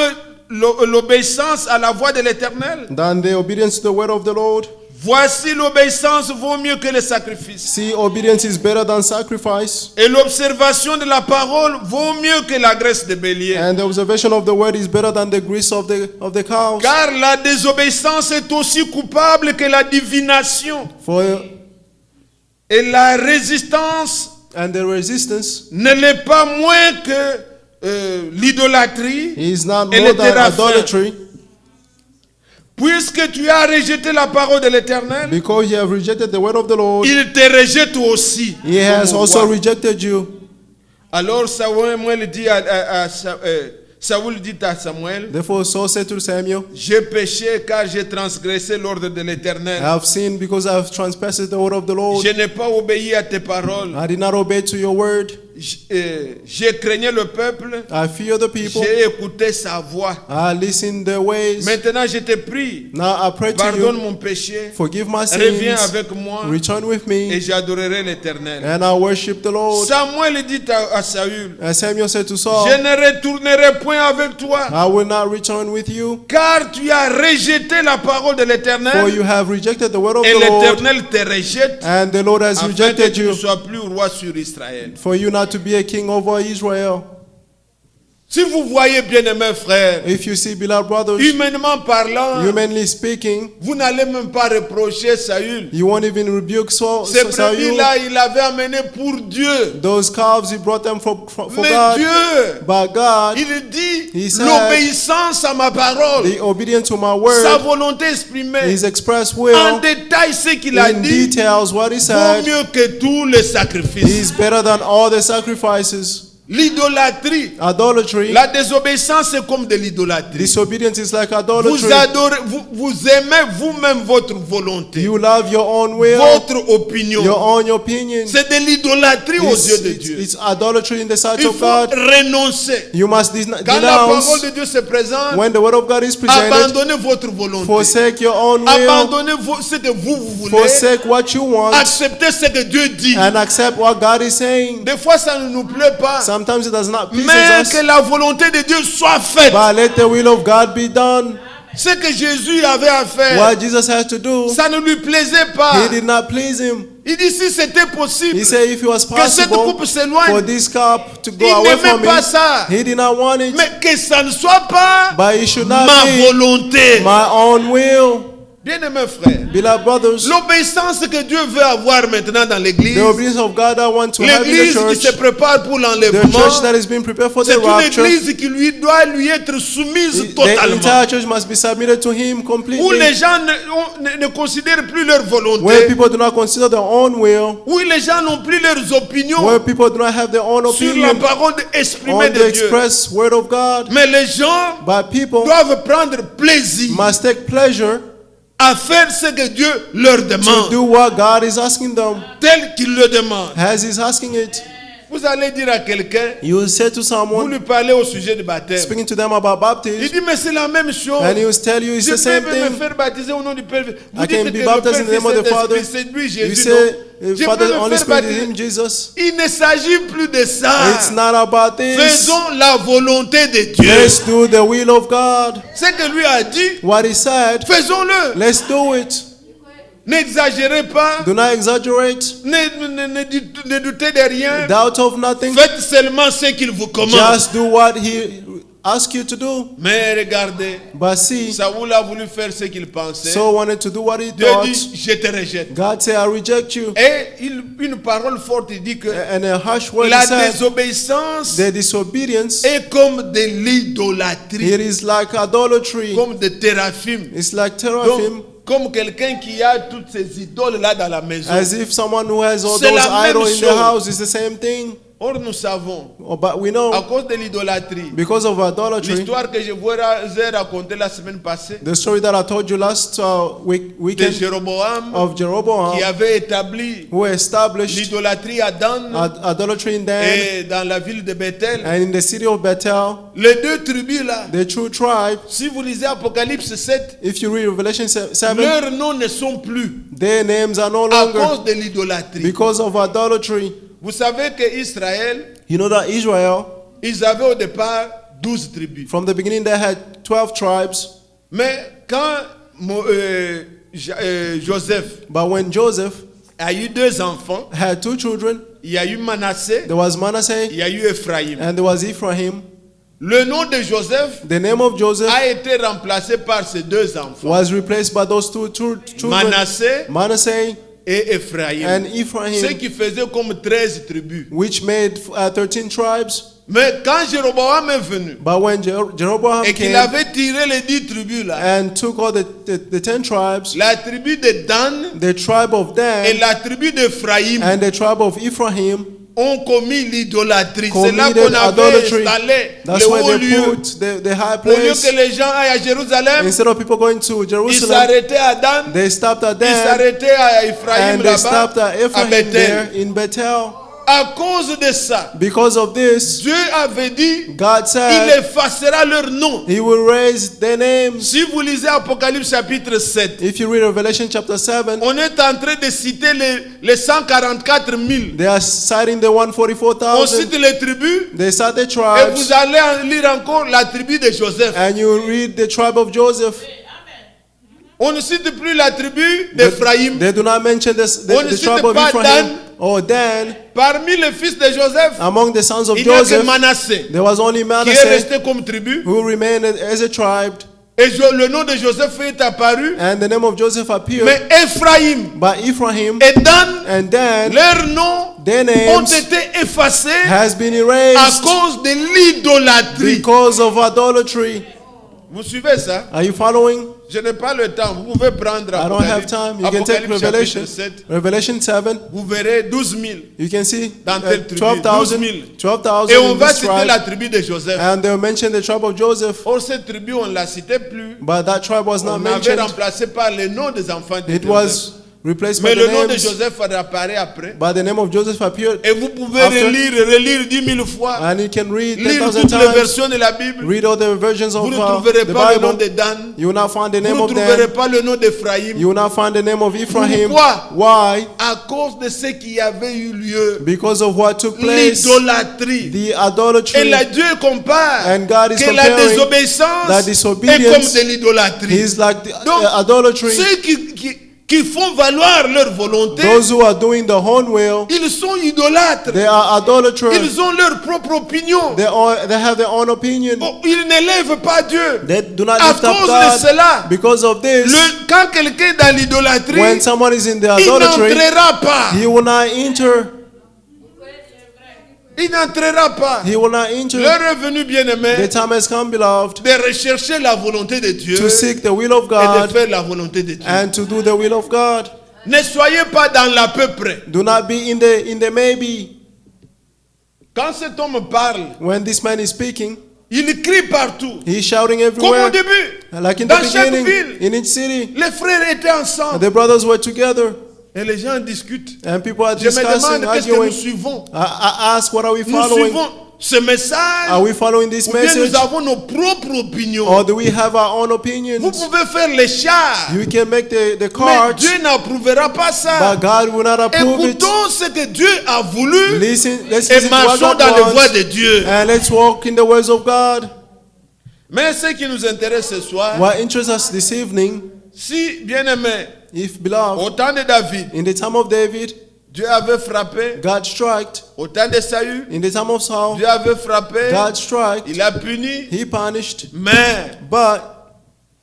l'obéissance à la voix de l'Éternel? than the obedience to the word of the Lord? Voici l'obéissance vaut mieux que les sacrifices. See, obedience is better than sacrifice, Et l'observation de la parole vaut mieux que la graisse de bélier. and the observation of the word is better than the grease of the cows. Car la désobéissance est aussi coupable que la divination. For Et la résistance and the resistance ne l'est pas moins que l'idolâtrie is not et more le than terrain. idolatry, Puisque tu as rejeté la parole de l'Éternel, because you have rejected the word of the Lord. il te rejette aussi. He has comme also roi. rejected you. Alors Samuel dit Saoul dit à Samuel, Therefore Saul said to Samuel, j'ai péché car j'ai transgressé l'ordre de I l'Éternel. have sinned because I have transgressed the word of the Lord. Je n'ai pas obéi à tes paroles. I did not obey to your word. J'ai craigné le peuple. I fear the people. J'ai écouté sa voix. I listen their ways. Maintenant, je te prie. Now I pray to Pardonne you. mon péché. Forgive my Reviens sins. avec moi. Return with Et me. j'adorerai l'Éternel. And I worship the Lord. Samuel dit à Saül, And Samuel said to je Saul, ne retournerai point avec toi, I will not return with you, car tu as rejeté la parole de for l'Éternel, you have rejected the word of et the Lord, l'Éternel te rejette, and the Lord has afin que rejected tu ne you, sois plus roi sur Israël. for you not to be a king over Israel. Si vous voyez, bien-aimés frères, If you see, beloved brothers, humainement parlant, humanly speaking, vous n'allez même pas reprocher Saül. you won't even rebuke Saul. Ces Saul. brebis-là, il avait amené pour Dieu. Those calves, he brought them for Mais God. Dieu, But God, il dit He said, l'obéissance à ma parole, the obedience to my sa word, volonté exprimée, His expressed en will, détail ce qu'il a in dit, details what He vaut said, mieux que tous les sacrifices. is better than all the sacrifices. L'idolâtrie, Idolatry, la désobéissance c'est comme de l'idolâtrie. disobedience is like Vous idolatry. adorez, vous aimez vous-même votre volonté, You love your own will, votre opinion. your own opinion. C'est de l'idolâtrie aux yeux de Dieu. It's idolatry in the sight Il of faut God. renoncer. You must Quand la parole denounce de Dieu se présente, when the word of God is presented. abandonnez votre volonté. Forsake your own will. Abandonnez ce que vous voulez. Forsake what you want Acceptez ce que Dieu dit. and accept what God is saying. Des fois, ça ne nous plaît pas. Sometimes it does not please Mais us, que la volonté de Dieu soit faite. but let the will of God be done. Ce que Jésus avait à faire, What Jesus had to do, ça ne lui plaisait pas. He did not please him. Il dit si c'était possible He said if it was que cette possible coupe s'éloigne, for this cup to go il away from n'aimait pas me, ça. He did not want it, Mais que ça ne soit pas but it should not ma be volonté. my own will. Bien-aimés frères, Beloved brothers, l'obéissance que Dieu veut avoir maintenant dans l'église, the obedience of God I want to have in the l'église qui se church, prépare pour the l'enlèvement, church that is being prepared for c'est the une rapture, église qui doit lui être soumise the totalement. entire church must be submitted to Him Où completely, les gens ne considèrent plus leur where volonté, people do not consider their own will, où les gens n'ont plus leurs opinions where people do not have their own sur la opinion parole exprimée on the de Dieu. express word of God, Mais les gens but people doivent prendre plaisir must take pleasure à faire ce que Dieu leur to demande, do what God is asking them, tel qu'il le demande. as He's asking it. Vous allez dire à quelqu'un, You will say to vous someone, lui parlez au sujet du baptême. speaking to them about Il baptism, dit, mais c'est la même chose. and He will tell you it's Je the same peux me thing. faire baptiser au nom du Père. Vous I dites can que be le baptized in the Père, name of the Fils et Father. Saint-Esprit, c'est lui, You Jésus. say, non. Je Father, peux me Holy faire Spirit, baptiser. in Jesus. Il ne s'agit plus de ça. It's not about this. Faisons la volonté de Dieu. Let's do the will of God. Ce que lui a dit, What He said, faisons-le. let's do it. N'exagérez pas. Do not exaggerate. Ne doutez de rien. Doubt of nothing. Faites seulement ce qu'il vous commande. Just do what He ask you to do. Mais regardez, But see, Saoul a voulu faire ce qu'il pensait. Saul wanted to do what he Dieu thought. dit, je te rejette. God said, I reject you. Et une parole forte, il dit que And a harsh word la he said, désobéissance the disobedience, est comme de l'idolâtrie, it is like idolatry. comme de téraphim. It's like Donc, teraphim. comme quelqu'un qui a toutes ces idoles là dans la maison. As if someone who has all C'est those la même idols in the chose. house is the same thing. Or, nous savons, Oh, but we à know, cause de l'idolâtrie, because of idolatry, l'histoire que je vous ai racontée la semaine passée the story that I told you last de weekend Jéroboam of Jeroboam, qui avait établi who established l'idolâtrie à Dan idolatry in Dan et dans la ville de Bethel. and in the city of Bethel, Les deux tribus là, the true tribe. si vous lisez Apocalypse 7, If you read Revelation 7, leurs noms ne sont plus their names are no à longer cause de l'idolâtrie. because of idolatry. Vous savez que Israël, You know that Israel, ils avaient au départ 12 tribus. from the beginning, they had 12 tribes. Mais quand Joseph But when Joseph a eu deux enfants, had two children, il y a eu Manassé, there was Manasseh il y a eu Ephraïm. and there was Ephraim. Le nom de Joseph The name of Joseph a été remplacé par ces deux enfants, was replaced by those two children, Manassé Manasseh et Ephraïm. and Ce Ephraim, qui faisait comme 13 tribus. which made 13 tribes. Mais quand Jéroboam est venu But when Jeroboam et qu'il came avait tiré les 10 tribus là, and took all the 10 tribes, la tribu de Dan the tribe of et Dan la tribu d'Ephraïm and the tribe of Ephraim ont commis l'idolâtrie. C'est là committed qu'on avait idolatry. installé That's le why haut they lieu. put the high Au lieu place. que les gens aillent à Jérusalem, Instead of people going to ils Jerusalem, s'arrêtaient à Dan, they stopped at ils Dan s'arrêtaient à Ephraïm and they là-bas, stopped at à Ephraim there Bethel. in Bethel. À cause de ça, Because of this, Dieu avait dit, God il said effacera leur nom. He will raise their names. Si vous lisez Apocalypse chapitre 7, If you read Revelation chapter 7, on est en train de citer les 144 000. they are citing the On 144,000. cite les tribus They cite the et tribes, vous allez en lire encore la tribu de Joseph. and you read the tribe of Joseph. On ne cite plus la tribu d'Ephraïm. They do not mention On ne the cite tribe of pas Ephraim Dan. or Dan. Parmi les fils de Joseph, Among the sons of il n'y a que Joseph, Manassé there was only qui est Manasseh resté comme tribu. who remained as a tribe, Et le nom de Joseph est apparu. and the name of Joseph appeared. Mais Ephraïm But Ephraim et Dan, and Dan, leurs noms their ont names été effacés has been à erased cause de l'idolâtrie. because of idolatry. Vous suivez ça? Are you following? Je n'ai pas le temps. Vous pouvez prendre I don't have time. You can take Apocalypse Revelation. chapitre 7. Revelation 7. Vous verrez 12 000. You can see Dans telle tribu, 12,000 Et on in va this citer tribe. la tribu de Joseph. And they'll mention the tribe of Joseph. Or, cette tribu, on ne la citait plus. But that tribe was not On l'avait mentioned. remplacé par le nom des enfants de It Joseph. was replaced by Mais the le nom de names. Joseph apparaît après. But the name of Joseph appeared. Et vous pouvez After- relire 10 000 fois. And you can read Lire 10,000 toutes les times. versions de la Bible. Read all the versions Vous of ne trouverez the pas le nom Bible. de Dan. You will not find the Vous name ne of trouverez Dan. pas le nom d'Ephraïm. You will not find the name of Ephraim. Pourquoi? Why? À cause de ce qui avait eu lieu. Because of what took place. L'idolâtrie. The Et idolatry. là, Dieu compare And God is que la comparing désobéissance that est disobedience comme de l'idolâtrie. is like the Donc, idolatry. ceux qui font valoir leur volonté, Those who are doing the own will, ils sont idolâtres. they are idolaters. Ils ont leur propre opinion. They have their own opinion. Bon, ils n'élèvent pas Dieu. They do not À lift up cause de God. cela, Because of this, quand quelqu'un est dans l'idolâtrie, when someone is in the il idolatry, n'entrera pas. he will not enter. Il n'entrera pas. He will not enter. L'heure est venue, bien-aimé, The time has come, beloved, de rechercher la volonté de Dieu to seek the will of et de God faire la volonté de Dieu. and to do the will of God. Ne soyez pas dans l'à peu près. Do not be in the maybe. Quand cet homme parle, When this man is speaking, il crie partout. he's shouting Comme au everywhere. début, Like in dans the chaque beginning, ville, in each city, les frères étaient ensemble. the brothers were together, Et les gens discutent. and people are Je me discussing, demande qu'est-ce que nous arguing. suivons. I ask, what are we Nous following? suivons ce message Are we following this ou bien message, nous avons nos propres opinions. or do we have our own Vous opinions? pouvez faire les chars, You can make the mais cards, Dieu n'approuvera pas ça. but God will not approve it. Écoutons ce que Dieu a voulu Listen, let's et listen to what marchons God dans les voies wants, de Dieu. and let's walk in the words of God. Mais ce qui nous intéresse ce soir, What interests us this evening, si bien aimé, if beloved, au temps de David, in the time of David, Dieu avait frappé. God struck. Au temps de Saül, In the time of Saul, Dieu avait frappé. God struck. Il a puni. He punished. Mais But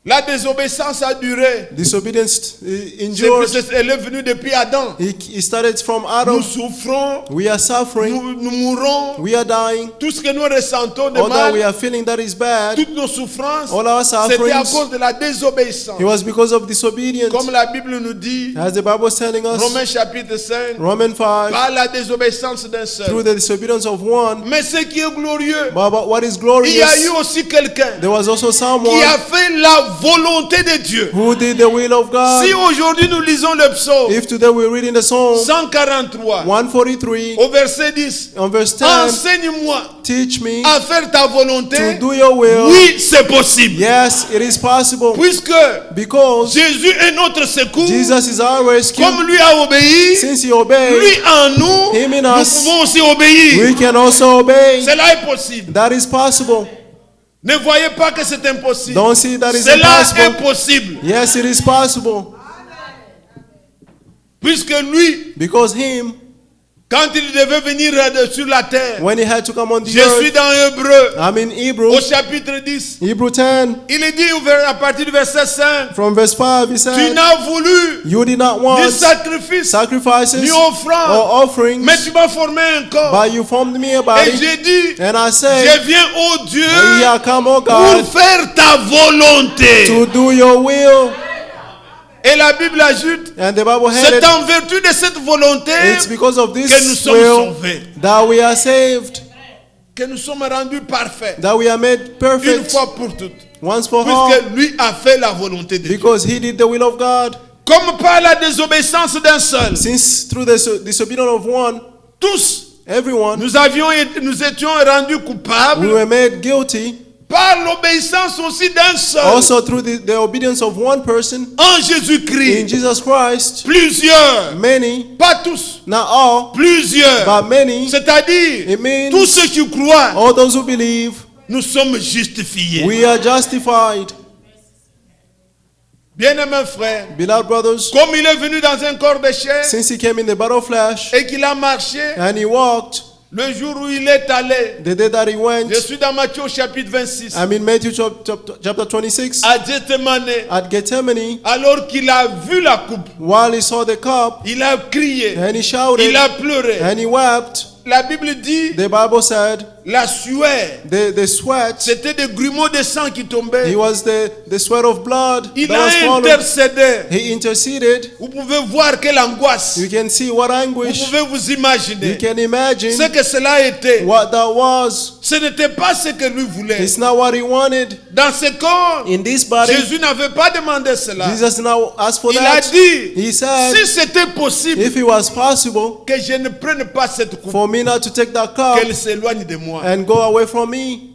la désobéissance a duré. disobedience C'est endured. elle est venue depuis Adam. He started from Nous Adam. souffrons, We are suffering. nous mourons. We are dying. Tout ce que nous ressentons de All that we mal, are feeling that is bad, toutes nos souffrances, all our c'était à sufferings, cause de la désobéissance. it was because of disobedience. Comme la Bible nous dit, As the Bible is telling us, Romains chapitre 5, Romans 5, par la désobéissance d'un through seul. the disobedience of one, Mais ce qui est glorieux, but what is il y a eu glorious, aussi quelqu'un there was also qui someone a fait la volonté de Dieu. who did the will of God. Si aujourd'hui nous lisons le psaume If today we're reading the Psalm 143, 143, au verset 10, on verse 10, enseigne-moi teach me à faire ta volonté. to do your will. Oui, c'est possible. Yes, it is possible. Puisque Because Jésus est notre secours, Jesus is our rescue. comme lui a obéi, Since he obeyed, lui en nous, Him in nous us, pouvons aussi obéir. we can also obey. Cela est possible. That is possible. Ne voyez pas que c'est impossible. Don't see that is Cela est impossible. possible. Yes, it is possible. Puisque lui, Because him, quand il devait venir sur la terre, when he had to come on the je suis earth, dans Hébreu, I'm in Hebrew, au chapitre 10, Hebrew 10, il est dit à partir du verset 5, from verse 5, he tu said, n'as voulu you did not ni want sacrifice, sacrifices ni or offrande, offerings, mais tu m'as formé un corps. but you formed me a Et body. j'ai dit, And I said, je viens, ô Dieu, and ye are come, O pour God, faire ta volonté. to do your will. Et la Bible ajoute, And the Bible c'est had it, en vertu de cette volonté it's because of que nous this sommes will sauvés, that we are saved, que nous sommes rendus parfaits, that we are made une perfect fois pour toutes. once for all, Puisque lui a fait la volonté de Dieu. because he did the will of God. Comme par la désobéissance d'un seul, Since through the disobedience of one, tous, everyone, nous étions rendus we coupables were made guilty. par l'obéissance aussi d'un seul, Also through the obedience of one person, en in Jésus-Christ. Jesus Christ, Plusieurs, many, pas tous, not all, plusieurs. but many, C'est-à-dire, it means tous ceux qui croient, all those who believe, nous sommes justifiés. we are justified. Bien-aimés frères, Beloved brothers, comme il est venu dans un corps de chair since he came in the body of flesh et qu'il a marché, and he walked, le jour où il est allé, the day that he went, je suis dans Matthieu au chapitre 26, I'm in Matthew chapter 26, à Gethsemane, at Gethsemane, alors qu'il a vu la coupe, while he saw the cup, il a crié, and he shouted, il a pleuré. and he wept. La Bible dit, The Bible said, la sueur, the sweat, c'était des grumeaux de sang qui tombaient. he was the sweat of blood Il that a was falling. intercédé. He interceded. Vous pouvez voir quelle angoisse. You can see what Vous anguish. pouvez vous You imaginer can imagine ce que cela était. what that was. Ce n'était pas ce que lui voulait. It's not what he wanted. Dans ce corps, In this body, Jésus n'avait pas demandé cela. Jesus now asked for Il a that. dit, He said, si c'était possible if it was possible que je ne prenne pas cette coupe, for me not to take that cup qu'elle s'éloigne de moi. and go away from me,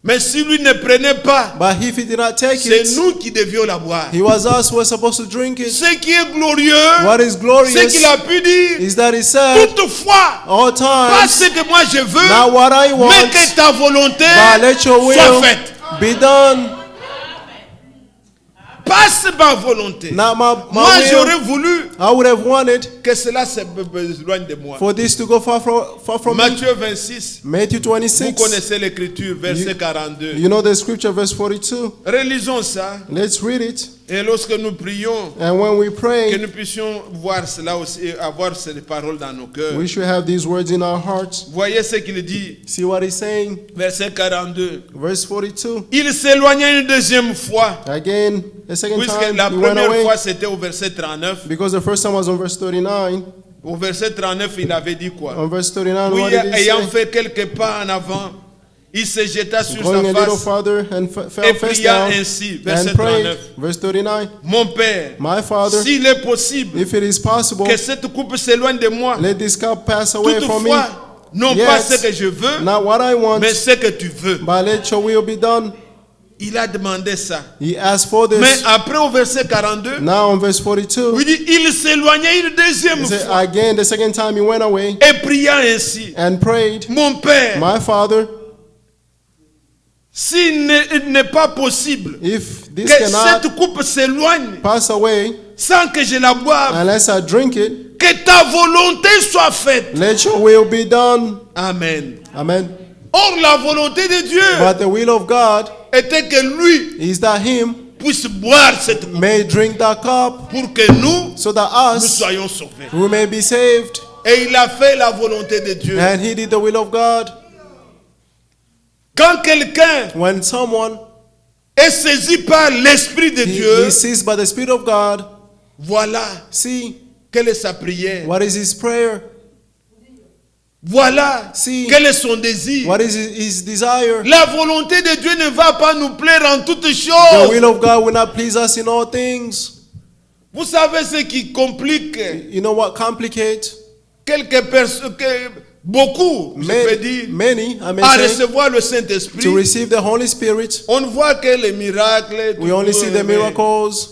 Mais si lui ne prenait pas, but if he did not take c'est it, nous qui devions la boire. he was us who were supposed to drink it. Ce qui est glorieux, What is ce glorious qu'il a pu dire, is that he said, toutefois, all pas times, ce que moi je veux, not what I mais want, que ta volonté but let your soit will faite. be done. Pas ma volonté. Not Moi, my will. j'aurais voulu I would have wanted que cela s'éloigne de moi. for this to go far from me. Matthieu 26, Matthew vous 26. connaissez l'écriture, verset 42. You know the scripture, verse 42. Relisons ça. Let's read it. Et lorsque nous prions, And when we que pray, nous puissions voir cela aussi et avoir ces paroles dans nos cœurs. we should have these words in our hearts. Voyez ce qu'il dit, See what he's saying. verset 42. Verse 42. Il s'éloignait une deuxième fois, Again, the second puisque time, la he went première away. fois c'était au verset 39. Because the first time was on verse 39. Au verset 39, il avait dit quoi? On verse 39, Oui, what did he ayant say? fait quelques pas en avant, il se jeta sur Going a sa little face farther and et fell face pria down ainsi, verset and prayed. 39. Verse 39. Mon Père, My Father, s'il est possible if it is possible, que cette coupe s'éloigne de moi, let this cup pass away from me. toutefois, non Yes. pas ce que je veux, Not what I want, mais ce que tu veux. but let your will be done. Il a demandé ça. He asked for Mais this. après au verset 42, Now on verse 42, il dit, il s'éloignait une deuxième he said, fois again, the second time he went away et pria ainsi. and prayed, Mon Père, My Father, s'il n'est pas possible if this que cannot cette coupe s'éloigne pass away sans que je la boive, unless I drink it, Que ta volonté soit faite. Let your will be done. Amen. Amen. Or, la volonté de Dieu But the will of God était que lui is that him puisse boire cette coupe may drink that cup pour que nous so that nous us soyons sauvés. we may be saved. Et il a fait la volonté de Dieu. And he did the will of God. Quand quelqu'un When someone est saisi par l'Esprit de Dieu, is seized by the Spirit of God, voilà see, quelle est sa prière. what is his prayer? Voilà See. quel est son désir. What is his desire? La volonté de Dieu ne va pas nous plaire en toutes The choses. will of God will not please us in all things. Vous savez ce qui complique You know what complicates? quelques personnes, beaucoup, je peux dire, Many, I may à say, recevoir le to Saint-Esprit. receive the Holy Spirit. On ne voit que les miracles. We tout, only see the mais- miracles.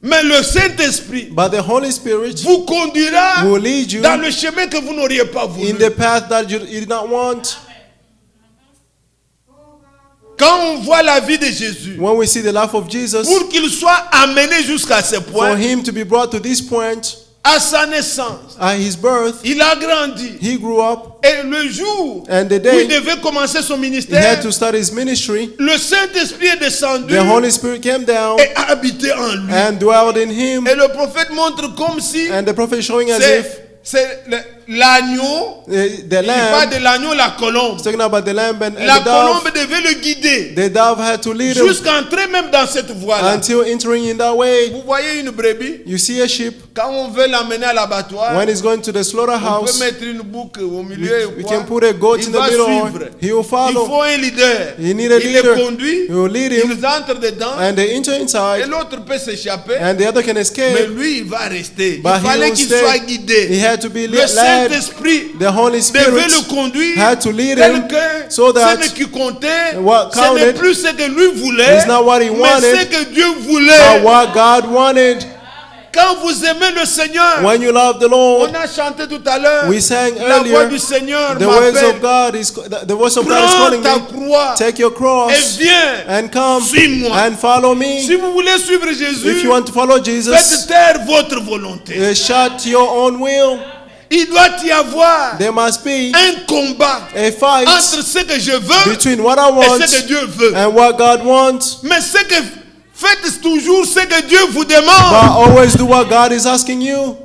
Mais le Saint-Esprit But the Holy Spirit vous conduira will lead you dans le chemin que vous n'auriez pas voulu. in the path that you did not want. Quand on voit la vie de Jésus, When we see the life of Jesus, pour qu'il soit amené jusqu'à ce for point, him to be brought to this point, à sa naissance, at his birth, il a grandi. he grew up, Et le jour and the où il day devait commencer son he ministère, had to start his ministry, le Saint-Esprit est descendu the Holy Spirit came down et a habité en lui. and dwelled in him. Et le prophète montre comme si And the prophet showing as if c'est l'agneau. the Il parle lamb, de l'agneau, la colombe. he's talking about the lamb and La the dove. colombe devait le guider The dove had to lead him jusqu'à entrer même dans cette voie-là. until entering in that way. Vous voyez une brebis, You see a sheep, quand on veut l'amener à l'abattoir, when it's going to the on peut slaughterhouse, mettre une boucle au milieu. we et quoi. can put a goat Il in the va middle. suivre. He will Il follow. faut un leader. You need a Il leader. les conduit, He will lead him, ils entrent dedans, and they enter et inside, l'autre peut s'échapper, and the other can mais escape. lui, il va rester. But Il he fallait will qu'il stay. soit guidé. He had to be Le led. Saint-Esprit The Holy devait Spirit le conduire, had to lead tel him que so that ce qui comptait, what ce n'est counted plus ce que lui voulait, is not what he mais wanted, ce que Dieu but voulait. what God wanted. Quand vous aimez le Seigneur, When you love the Lord, on a chanté tout à l'heure, we sang la voix earlier, du Seigneur the words m'appelle. of God is the voice of God is Prends calling ta me. croix Take your et cross viens. and come Suis-moi. and follow Si me. vous voulez suivre If Jésus, you want to follow faites Jesus, taire votre volonté. shut your own will. Il doit y avoir There must be un combat a fight entre ce que je veux between what I et want ce que Dieu veut. and what God wants. Mais ce que faites toujours ce que Dieu vous But demande. always do what God is asking you.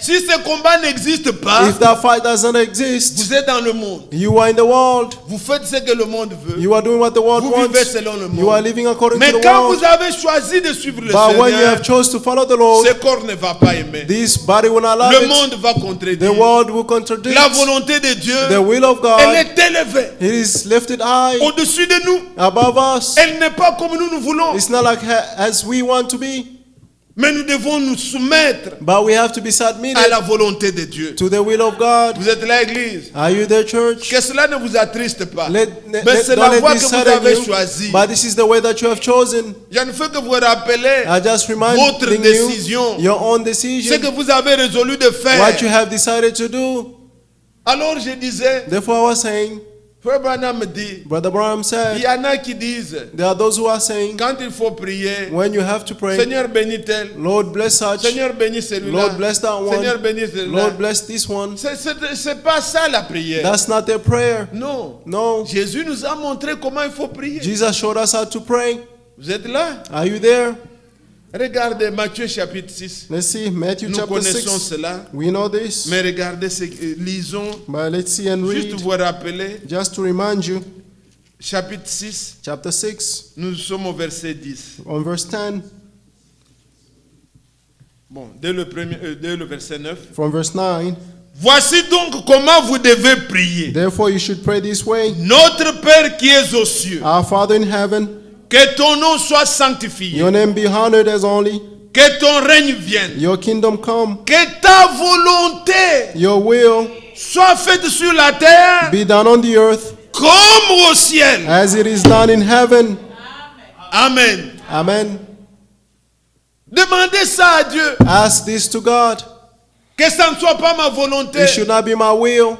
Si ce combat n'existe pas, If that fight doesn't exist, vous êtes dans le monde. you are in the world. Vous faites ce que le monde veut. You are doing what the world Vous wants. vivez selon le You are monde. living according Mais to the quand world. vous avez choisi de suivre le But when you Seigneur, have chose to follow the Lord, ce corps ne va pas aimer. this body will not love Le it. monde va The contredire. world will contradict. La volonté de Dieu, The will of elle God, est élevée it is lifted high au-dessus de nous. above us. Elle n'est pas comme nous voulons. It's not like as we want to be, Mais nous devons nous soumettre but we have to be à submitted la volonté de Dieu. to the will of God. Vous êtes là, Église. Are you there, church? Que cela ne vous attriste pas. Mais Mais c'est la voie que vous avez choisie. But this is the way that you have chosen. Je ne fais que vous rappeler I just remind votre you décision, your own ce decision, que vous avez résolu de faire. what you have decided to do. Alors je disais, Therefore, I was saying, Frère Branham me dit, Brother Branham il said, y en a qui disent, there are those who are saying, quand il faut prier, when you have to pray, Seigneur bénis tel, Lord bless such, Seigneur bénis celui-là, Lord bless that one, Seigneur bénis celui-là. Lord bless this one. C'est pas ça la prière. That's not their prayer. Non. No. Jésus nous a montré comment il faut prier. Jesus showed us how to pray. Vous êtes là? Are you there? Regardez Matthieu chapitre 6. Let's see, Matthew Nous chapter connaissons 6. cela. We know this. Mais regardez, lisons, But let's see and juste read, vous rappeler, just to remind you, chapitre 6, chapter 6, nous sommes au verset 10. on verse 10, Bon, dès le verset 9. from verse 9. Voici donc comment vous devez prier. Therefore you should pray this way. Notre Père qui es aux cieux, Our Father in heaven, que ton nom soit sanctifié, your name be honored as only, que ton règne vienne, your kingdom come, que ta volonté your will soit faite sur la terre be done on the earth comme au ciel. as it is done in heaven. Amen. Amen. Demandez ça à Dieu. Ask this to God. Que ça ne soit pas ma volonté, It should not be my will,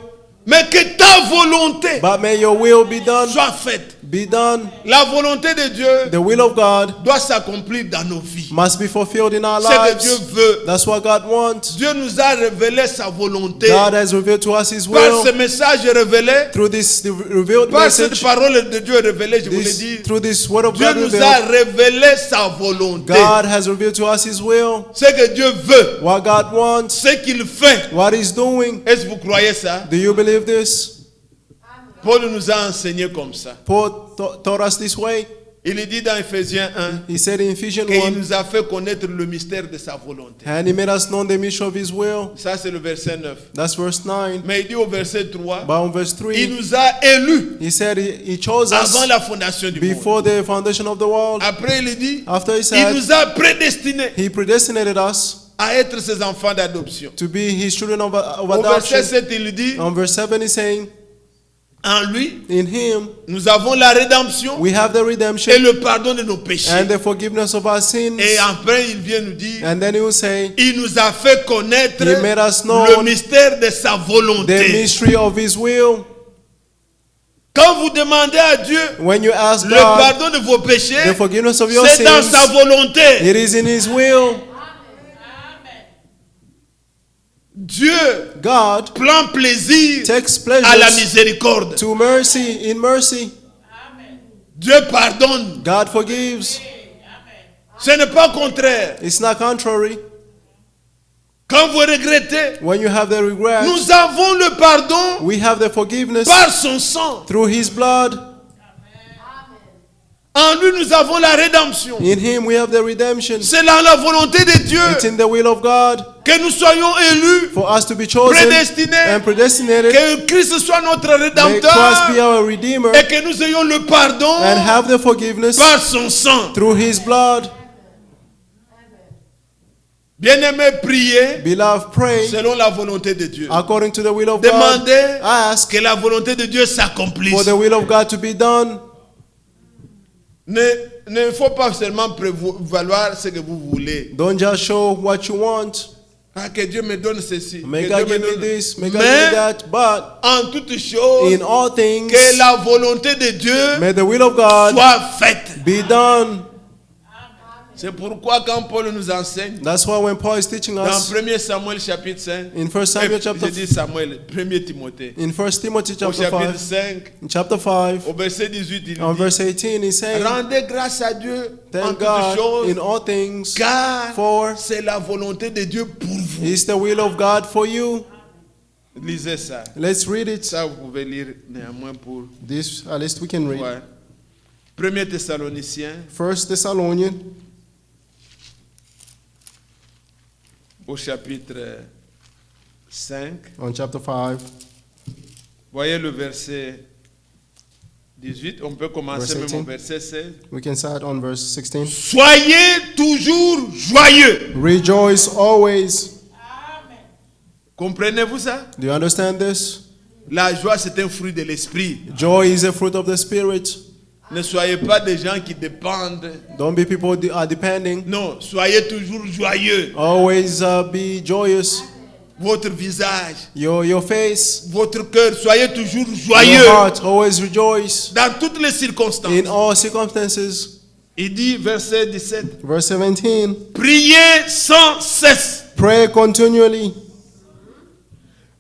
mais que ta volonté but may your will be done, soit faite. be done. La volonté de Dieu The will of God doit s'accomplir dans nos vies. must be fulfilled in our C'est que Dieu lives. veut. That's what God wants. Dieu nous a révélé sa volonté. God has revealed to us His Par will ce message révélé, through this revealed par cette message. parole de Dieu révélée, je vous l'ai dit, Through this word of Dieu God nous revealed, a révélé sa volonté. God has revealed to us His will, Ce que Dieu veut, what God wants, ce qu'il fait. what He's doing. Est-ce que vous croyez ça? Do you believe this? Paul nous a enseigné comme ça. Paul taught us this way. Il dit dans Ephésiens 1 He said in Ephesians qu'il 1, nous a fait connaître le mystère de sa volonté. and He made us know the mystery of His will. Ça, c'est le verset 9. That's verse 9. Mais il dit au verset 3, But on verse il 3, nous a élus He said He chose avant us la fondation du monde. before the foundation of the world. Après, il dit, After He il said nous a prédestinés He predestinated us à être ses enfants d'adoption. to be His children of Au verset adoption. 7, il dit, On verse 7 He's saying, en lui, in Him nous avons la rédemption we have the et redemption le pardon de nos péchés. and the forgiveness of our sins. Et après, il vient nous dire, And then He will say, il nous a fait connaître He made us know le mystère de sa the volonté. mystery of His will. Quand vous demandez à Dieu When you ask le God pardon de vos péchés, the forgiveness of your c'est dans sins, sa volonté. it is in His will. Dieu God prend plaisir takes à la pleasure miséricorde. to mercy, in mercy. Dieu pardonne. God forgives. Ce n'est pas contraire. It's not contrary. Quand vous regrettez, When you have the regret, nous avons le pardon we have the forgiveness par son sang. through His blood. En lui, nous avons la rédemption. In Him we have the redemption. C'est dans la volonté de Dieu It's in the will of God que nous soyons élus, for us to be chosen prédestinés, and predestinated. que Christ soit notre May Christ rédempteur be our Redeemer et que nous ayons le pardon and have the forgiveness par son sang. through His blood. Bien-aimé, priez Beloved, pray selon la volonté de Dieu. according to the will of God. Demandez Ask que la volonté de Dieu s'accomplisse. for the will of God to be done. Ne faut pas seulement prévaloir ce que vous voulez. Don't just show what you want. Ah, que Dieu me donne ceci. May que God Dieu give me donne- this, may God give me Mais that. But en toutes choses, in all things, que la volonté de Dieu may the will of God soit faite. be done. C'est pourquoi quand Paul nous enseigne, That's why when Paul is teaching dans us 1 Samuel chapitre 5, in 1 Samuel chapter je dis Samuel, 1 Timothée, in 1 Timothy au chapter chapitre 5, 5, in chapter 5, au verset 18, il on dit, verse 18, he's saying, rendez grâce à Dieu en thank toutes God choses, in all things, car for c'est la volonté de Dieu pour vous. it's the will of God for you. Lisez ça. Let's read it. Ça, vous pouvez lire néanmoins pour This, at least we can read. voir. 1 Thessaloniciens, 1 Thessalonians au chapitre 5. on chapter 5, Voyez le verset 18. On peut commencer Verset même au 18. verset 16. we can start on verse 16. Soyez toujours joyeux. Rejoice always. Comprenez-vous ça? Do you understand this? La joie, c'est un fruit de l'esprit. Joy is a fruit of the Spirit. Ne soyez pas des gens qui dépendent. Don't be people who are depending. Non, soyez toujours joyeux. Always be joyous. Votre visage, Your face, votre cœur, soyez toujours your joyeux. heart, always rejoice Dans toutes les circonstances. in all circumstances. Il dit, verset 17, Verse 17. priez sans cesse. Pray continually.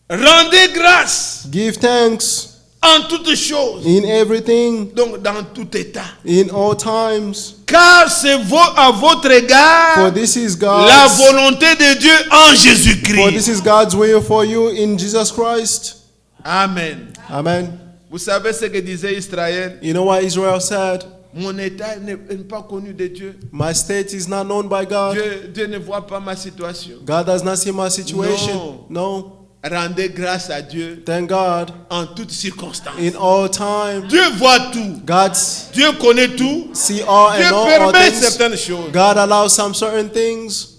Rendez grâce Give thanks en toutes choses. in everything, Donc, dans tout état. in all times. Car c'est à votre For égard this is la God's, volonté de Dieu en for this Jésus-Christ. is God's will for you in Jesus Christ. Amen. Amen. Vous savez ce que disait Israël? You know what Israel said? Mon état n'est pas connu de Dieu. My state is not known by God. Dieu ne voit pas ma situation. God does not see my situation. No. Rendez grâce à Dieu Thank God en toutes circonstances. in all time. Dieu voit tout. God Dieu connaît tout. see all Dieu and all permet things. certaines choses. God allows some certain things.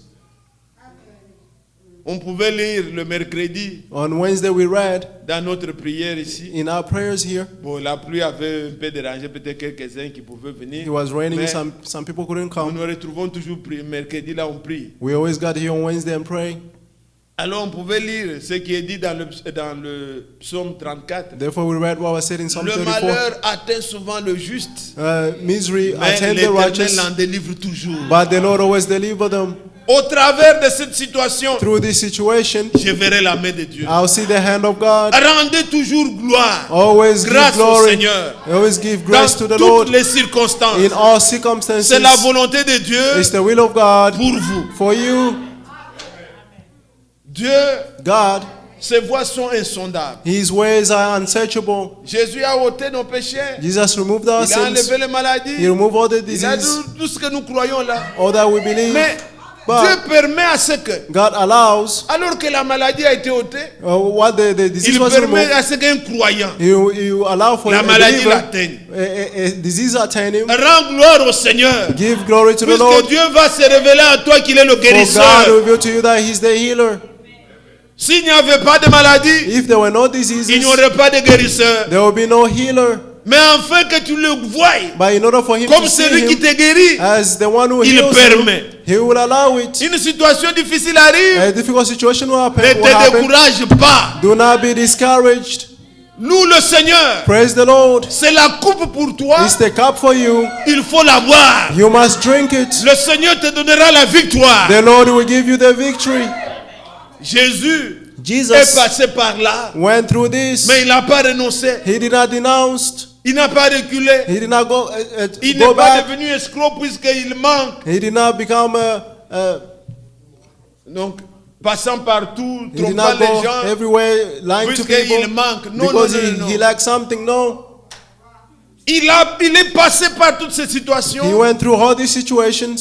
On pouvait lire le mercredi On Wednesday we read dans notre prière ici. in our prayers here. Bon, la pluie avait un peu dérangé peut-être quelques-uns qui pouvaient venir. It was raining. Mais Some people couldn't nous come. nous retrouvons toujours mercredi là, on prie. We always got here on Wednesday and pray. Alors on pouvait lire ce qui est dit dans le psaume 34. Therefore, we read what was said in Psalm Le 34. malheur atteint souvent le juste, Misery mais attend the l'Éternel righteous, l'en délivre toujours. but the Lord always deliver them. Au travers de cette situation, Through this situation, je verrai la main de Dieu. I'll see the hand of God. Rendez toujours gloire, Always give grâce au glory. Seigneur, Always give dans grace to the toutes Lord les circonstances. in all circumstances. C'est la volonté de Dieu It's the will of God pour vous. for you. Dieu, God, ses voies sont insondables. His ways are unsearchable. Jésus a ôté nos péchés. Jesus removed our Il a enlevé sins. les maladies. He removed all the Il a disease, dit tout ce que nous croyons là. all that we believe. Mais But Dieu permet à ce que, God allows alors que la maladie a été ôtée, what the disease il was permet removed. à ce qu'un croyant, You allow for la a maladie believer, l'atteigne. a disease attain him. Rends gloire au Seigneur. Give glory to the Puisque Lord. Dieu va se révéler à toi qu'il est le For God guérisseur. revealed to you that He's the healer. S'il n'y avait pas de maladie, If there were no il diseases, n'y aurait pas de guérisseur. there will be no healer. Mais afin que tu le voies But in order for Him comme to see celui qui Him te guérit, as the one who il heals permet. you, He will allow it. Une situation difficile arrive, A difficult situation will ne happen. te décourage pas. Do not be discouraged. Loue le Seigneur. Praise the Lord. C'est la coupe pour toi. It's the cup for you. Il faut la boire. You must drink it. Le Seigneur te donnera la victoire. The Lord will give you the victory. Jésus est Jesus passé par là, went through this. mais il n'a pas renoncé. He did not denounce. Il n'a pas reculé. He did not Il go n'est pas back. devenu escroc puisqu'il manque. He did not become Donc, passant partout, he did trompant not les go gens, everywhere lying to puisqu'il people manque. Non, because non, non, non. he lacked something. No. Il est passé par toutes ces He situations. went through all these situations,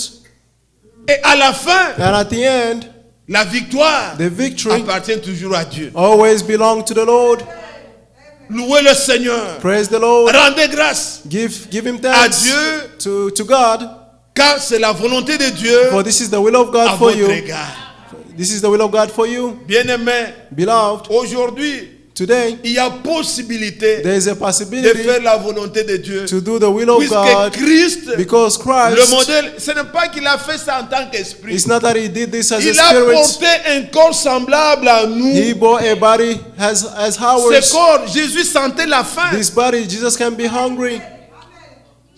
Et à la fin, and at the end, la victoire the victory appartient toujours à Dieu. always belonged to the Lord. Louez le Seigneur. Praise the Lord. Rendez grâce Give Him à thanks Dieu, to God, car c'est la volonté de Dieu for this is the will of à God for votre you. égard. This is the will of God for you, Bien-aimés, beloved. aujourd'hui, Today, il y a possibilité there is a de possibility faire la volonté de Dieu. to do the will of Puisque God Christ, because le Christ, modèle, ce n'est pas qu'il a fait ça en tant qu'esprit. it's not that He did this as a Il a spirit. porté un corps semblable à nous. He bore a body as Ce ours. corps, Jésus sentait la faim. This body, Jesus can be hungry.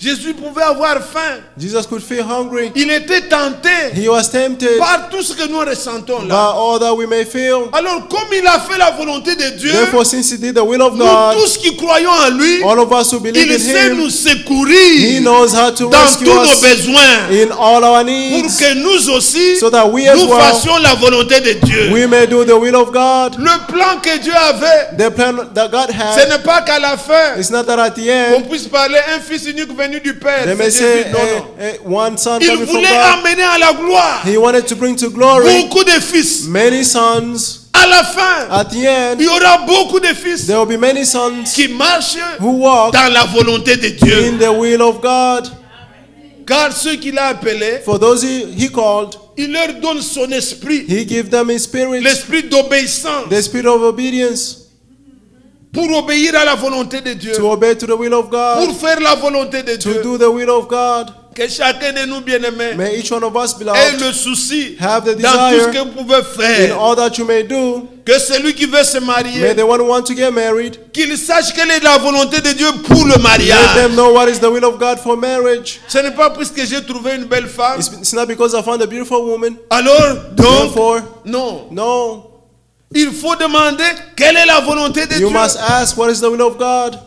Jésus pouvait avoir faim. Jesus could feel hungry. Il était tenté He was tempted par tout ce que nous ressentons by là. all that we may feel. Alors, comme il a fait la volonté de Dieu, Therefore, since He did the will of nous God, tous qui croyons en lui, all of us who believe il in sait Him, nous He secourir knows how to dans rescue tous nos us besoins in all our pour needs que nous aussi, so that we as nous well, fassions la volonté de Dieu. we may do the will of God. Le plan que Dieu avait, The plan that God ce had, n'est pas qu'à la fin, it's not that at the on end, puisse parler un fils unique venu du Père. they may C'est say, Jésus. Non, non. one son Il coming from voulait God. amener à la gloire He wanted to bring to glory beaucoup de fils. many sons. À la fin, At the end, il y aura beaucoup de fils there will be many sons qui marchent who walk dans la volonté de Dieu. in the will of God. Car ceux qu'il a appelés, For those He called, il leur donne son esprit, He gave them His spirit, l'esprit d'obéissance, the spirit of obedience, pour obéir à la volonté de Dieu, to obey to the will of God, pour faire la volonté de to Dieu. do the will of God. Que chacun de nous, bien-aimés, May each one of us, ait beloved, le souci have the dans tout ce desire que vous pouvez in faire, all that you may do. que celui qui veut se May marier, the one who want to get married, qu'il sache quelle est la volonté de Dieu pour le let mariage. them know what is the will of God for marriage. Ce n'est pas puisque j'ai trouvé une belle femme, It's not because I found a beautiful woman. alors donc, Therefore, non. no. Il faut demander quelle est la volonté de You Dieu. must ask what is the will of God.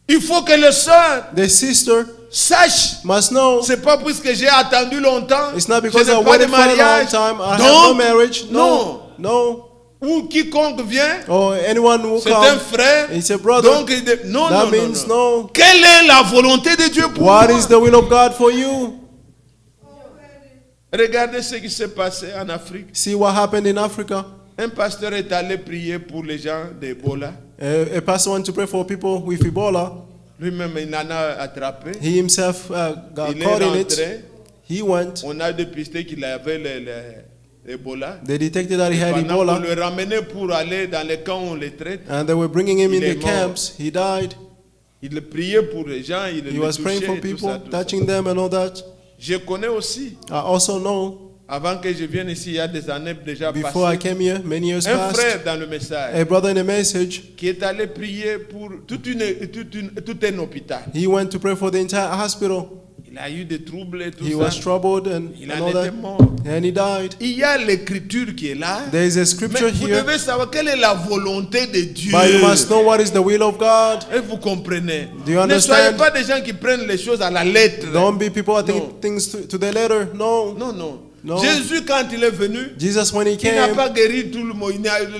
Il faut que le soeur The sister sache. must know. C'est pas puisque j'ai attendu longtemps. It's not Je because n'ai I pas de waited for a long mariage. time. I have no Donc, marriage. non. No. Ou quiconque vient, Or anyone who c'est un comes. frère. It's a brother. Donc, non, That non, non, means non. no. Quelle est la volonté de Dieu pour What moi? is the will of God for you? Regardez ce qui s'est passé en Afrique. See what happened in Africa. Un pasteur est allé prier pour les gens d'Ebola. A pastor went to pray for people with Ebola. Lui-même, il en a attrapé. He himself got Il est caught in it. rentré. He went. On a dépisté qu'il avait l'Ebola. They detected that he had Pendant qu'on Ebola. le ramenait pour aller dans les camps où on les traite, And they were bringing him in Il est the mort. camps. He died. il priait pour les gens, il He les was praying touchait, for tout people, ça, tout ça. touching them and all that. Je connais aussi I also know Avant que je vienne ici, il y a des années déjà Before I passées, came here, many years un past, frère dans le message a brother in a message, qui est allé prier pour tout un hôpital. he went to pray for the entire hospital. Il a eu des troubles et tout He ça. was troubled and Il all en était that, mort. and he died. Il y a l'écriture qui est là. There is a Mais scripture vous here, devez savoir quelle est la volonté de Dieu. but you must know what is the will of God. Et vous comprenez. Do you Ne soyez understand? pas des gens qui prennent les choses à la lettre. Don't be people that No. think things to the letter. No. Non, non. No. Jésus, quand il est venu, Jesus, when he il n'a came, pas guéri tout le monde.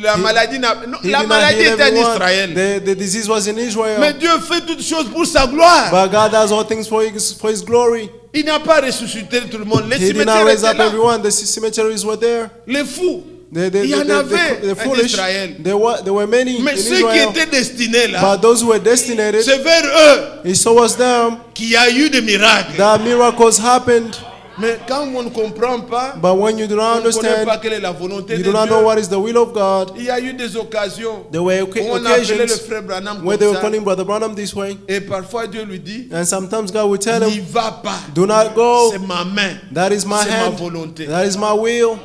La maladie, non, he la did not maladie heal était en everyone. Israël. The disease was in Israel. Mais Dieu fait toutes choses pour sa gloire. But God does all things for his glory. Il n'a pas ressuscité tout le monde. Les He did not cimetières raise étaient up là. everyone. The cemeteries were there. Les fous. The Il y en avait the en foolish. Israël. There were many Mais in ceux qui Israel. étaient destinés là, But those who were destinated, c'est vers eux it was them qu'il y a eu des miracles. that miracles happened. Mais quand on ne comprend pas, But when you do not on ne connaît understand, pas quelle est la volonté you de do not know Dieu. what is the will of God. Il y a eu des occasions There were où on appelait le occasions frère Branham where comme they were ça. calling Brother Branham this way. Et parfois Dieu lui dit, And sometimes God will tell n'y him, va pas. do not go. C'est ma main. That is my C'est ma hand. volonté. That is my will.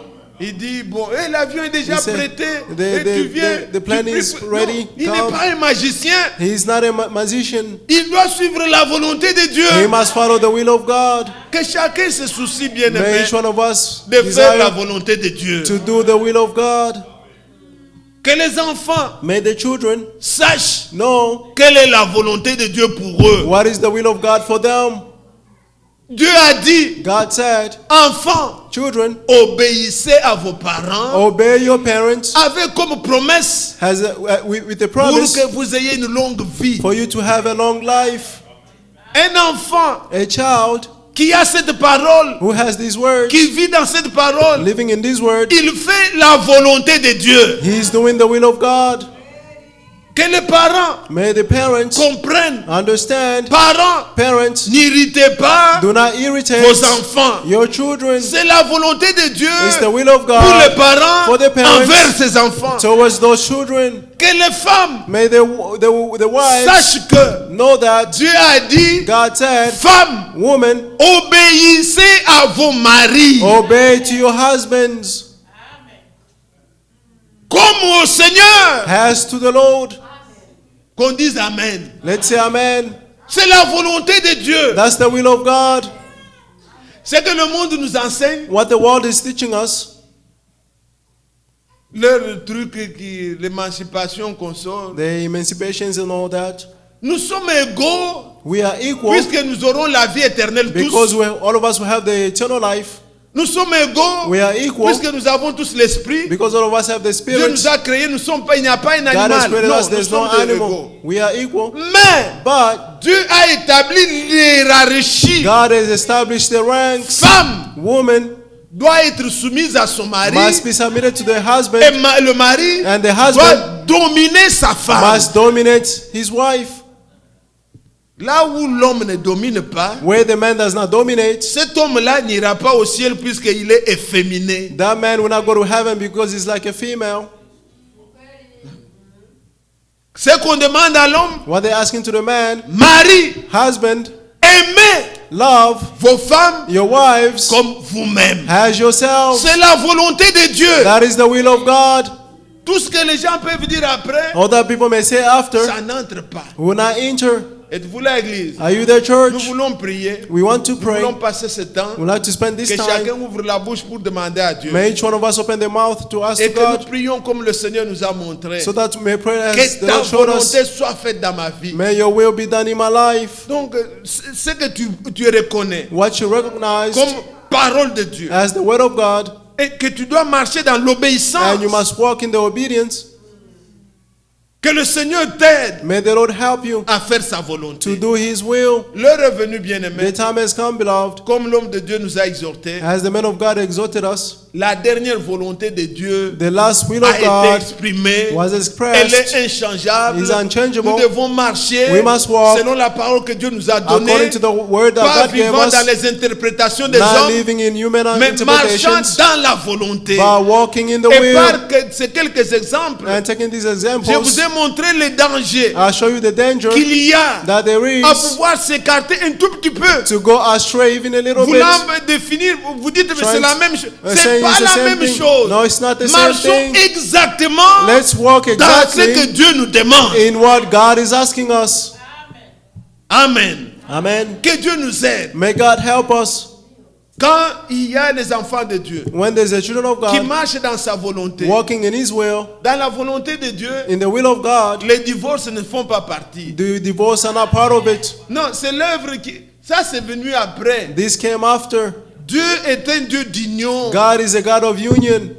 Il dit, bon, l'avion est déjà He said, prêté. the- Et tu the- viens. the plane tu is pries- ready, Non, il n'est come. pas un magicien. He is not a magician. Il doit suivre la volonté de He Dieu. must follow the will of God. Que chacun se soucie, bien May aimé, each one of us de faire la desire volonté de Dieu. to do the will of God. Que les enfants May the children sachent know quelle est la volonté de Dieu pour eux. what is the will of God for them. Dieu a dit, God said, enfants, children, obéissez à vos parents obey your parents avec comme promesse with the pour promise que vous ayez une longue vie. for you to have a long life. Un enfant A child qui a cette parole, who has these words, qui vit dans cette parole, living in these words, il fait la volonté de Dieu. he is doing the will of God. Que les parents May the parents comprennent. understand. Parents, Parents, n'irritez pas do not irritate vos enfants. your children. C'est la volonté de Dieu It's the will of pour les God parents for the parents envers ses enfants. towards those children. Que les femmes May the wives sachent que know that Dieu a dit, God said, femmes, woman, obéissez à vos maris obey to your husbands comme au Seigneur. as to the Lord. Qu'on dise Amen. Let's say amen. C'est la volonté de Dieu. That's the will of God. C'est que le monde nous enseigne What the world is teaching us, leur truc, l'émancipation qu'on sort. the emancipations and all that. Nous sommes égaux We are equal puisque nous aurons la vie éternelle because tous. all of us will have the eternal life. Nous sommes égaux We are equal puisque nous avons tous l'esprit. because all of us have the Dieu spirit. nous a créés, nous sommes pas, il n'y a pas un God has animal. created Non, us. nous There's no sommes des animal. égaux. We are equal. Mais But Dieu a établi l'hierarchie. God has established the ranks. Femme Woman doit être soumise à son mari must be submitted to the et husband, le mari and the doit husband dominer sa femme. must dominate his wife. Là où l'homme ne domine pas, Where the man does not dominate, cet homme-là n'ira pas au ciel puisqu'il est efféminé. that man will not go to heaven because he's like a female. Ce qu'on demande à l'homme, What they're asking to the man, mari, husband, aimez love vos femmes your wives comme vous-même. as yourselves. C'est la volonté de Dieu. That is the will of God. Tout ce que les gens peuvent dire après, Other people may say after, ça n'entre pas. will not enter. Êtes-vous l'église? Are you the Nous church? voulons prier. We want to Nous pray. voulons passer ce temps. We like to spend this Que chacun time. ouvre la bouche pour demander à Dieu. May each one of us open their mouth to ask Et to que nous God prions comme le Seigneur nous a montré. so that we may pray as Que the ta Lord showed us. volonté soit faite dans ma vie. May your will be done in my life. Donc, ce que tu reconnais What you recognize comme parole de Dieu as the word of God, et que tu dois marcher dans l'obéissance. and you must walk in the obedience. Que le Seigneur t'aide May the Lord help you à faire sa to volonté. do His will. L'heure est venue, The bien-aimé. time has come, beloved, Comme l'homme de Dieu nous a exhortés, as the man of God exhorted us, la dernière volonté de Dieu The last will a of été God exprimée. was Elle expressed. est inchangeable. Is unchangeable. Nous devons marcher We must walk selon la parole que Dieu nous a donnée. according to the word that Pas God gave vivant us, dans les interprétations des not hommes, living in human mais marchant interpretations, dans la volonté. but walking in the Et will. par ces quelques exemples, And taking these je examples, vous ai montré les dangers I'll show you the danger qu'il y a that there à is pouvoir s'écarter un tout petit peu. to go astray even a little bit. Voulant définir, vous dites que c'est Trying la to- même chose. C'est saying pas it's the la same même thing. chose. No, it's not the same Marchons thing. exactement Let's walk dans ce que exactly Dieu nous demande. in what God is asking us. Amen. Amen. Que Dieu nous aide. May God help us Quand il y a des enfants de Dieu when there's a children of qui God marchent dans sa volonté, walking in His will, dans la volonté de Dieu, in the will of God. les divorces ne font pas partie. The divorce are not part of it. Non, c'est l'œuvre qui... Ça, c'est venu après. This came after. Dieu est un Dieu d'union. God is a God of union.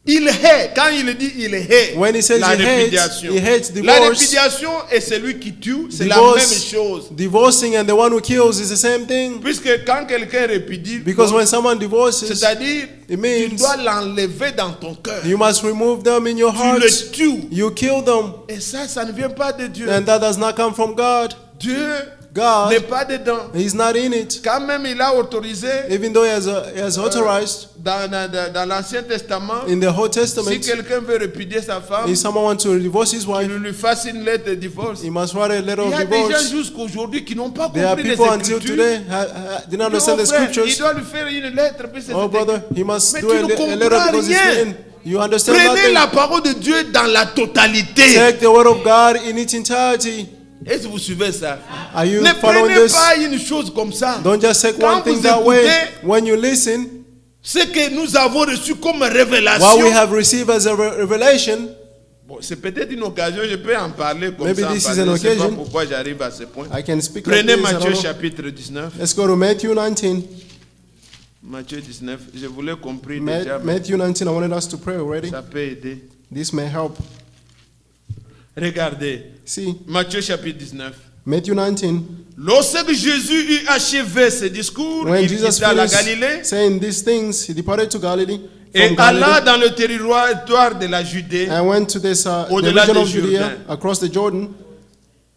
Il hait, quand il dit il hait, When he says la he hates, répudiation. he hates La divorce. répudiation est celui qui tue, c'est la même Divorce, chose. divorcing and the one who kills is the same thing. Puisque quand quelqu'un répudie, Because when someone divorces, c'est-à-dire, it tu means dois l'enlever dans ton cœur. you must remove them in your Tu heart. le tues. You kill them. Et ça ne vient pas de Dieu. And that does not come from God. Dieu God, n'est pas dedans. He's not in it. Quand même, il a autorisé Even though he has authorized dans l'Ancien Testament, in the Old si Testament, quelqu'un veut répudier sa femme, if someone wants to divorce his wife, qu'il lui fasse une lettre de divorce. he must write a letter Il y of a des gens divorce. jusqu'à aujourd'hui qui n'ont pas There are compris les people until Écritures. today didn't understand the Oh, frère, il scriptures. doit lui faire une lettre. Puis c'est Oh, écrit. brother, he must Mais do tu a ne letter comprends because it's rien. written. You understand Prenez nothing. la parole de Dieu dans la totalité. Take the word of God in its entirety. Est-ce que vous suivez ça? Are you Ne following prenez this? pas une chose comme ça. Don't just take Quand one thing vous that way. écoutez, When you listen, ce que nous avons reçu comme révélation. what we have received as a revelation, Bon, c'est peut-être une occasion, je peux en parler comme Maybe ça. this en is parler. an Je ne sais pas occasion. pourquoi j'arrive à ce point. I can speak like Prenez this. I Matthieu don't know. chapitre 19. Let's go to Matthew 19. Matthieu 19, je voulais compris déjà. Matthew 19, I wanted us to pray already. Ça peut aider. This may help. Regardez, See, Matthieu chapitre 19. Matthew 19. Lorsque Jésus eut achevé ses discours, When il Jesus quitta la finished Galilée saying these things, he departed to Galilee, et from alla Galilee, dans le territoire de la Judée. and went to this the Au-delà region du of Judea, Jourdain. across the Jordan.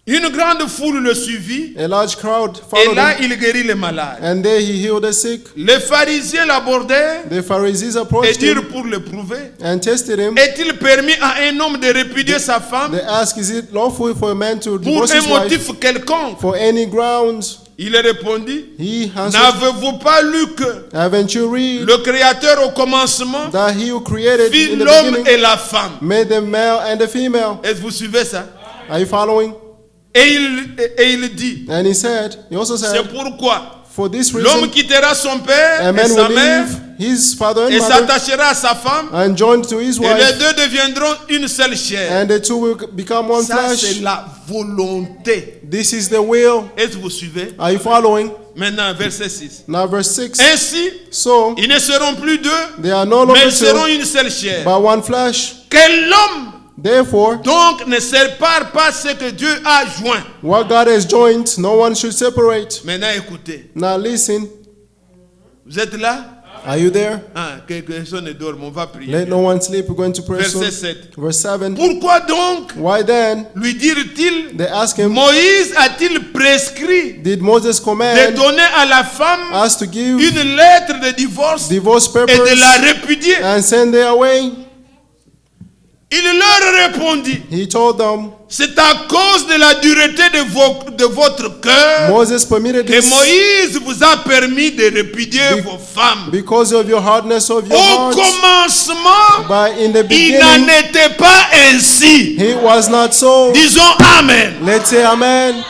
Une grande foule le suivit A large crowd et followed là him, il guérit les malades. and there he healed the sick. Les pharisiens l'abordèrent The Pharisees et approached dirent him pour le prouver, and tested him. est-il permis à un homme de répudier sa femme They asked, is it lawful for a man to pour divorce un his wife motif quelconque? for any grounds? Il répondit, He answered, n'avez-vous pas lu que haven't you read le Créateur au commencement that he who created fit in the l'homme beginning et la femme? made the male and the female? Est-ce que vous suivez ça? Are you following? Et il dit, And he also c'est said, pourquoi for this l'homme reason, quittera son père a et man sa will mère leave his father and et mother s'attachera à sa femme and join to his et les wife, deux deviendront une seule chair. and the two will become one Ça, flesh. c'est la volonté. This is the will. Est-ce que vous suivez? Are you following? Maintenant, verset 6. Now, verse 6. Ainsi, So, ils ne seront plus deux, they are no mais longer ils seront two, une seule chair. but one flesh. Que l'homme, Therefore, donc, ne sépare pas ce que Dieu a joint. what God has joined, no one should separate. Maintenant, écoutez. Now, listen. Vous êtes là? Are you there? Ah, que personne ne dorme, on va prier. Let no one sleep. We're going to pray soon. Verset 7. Verse 7. Pourquoi donc, Why then, lui dirent-ils, they ask him, Moïse a-t-il prescrit did Moses de command donner à la femme us to give une lettre de divorce divorce et de papers la répudier? and send her away? Il leur répondit, He told them, c'est à cause de la dureté de votre cœur Moses permitted que this Moïse vous a permis de répudier vos femmes. because of your hardness of your Au hearts. commencement, But in the il n'en beginning, était pas ainsi. it was not so. Disons Amen. Let's say amen.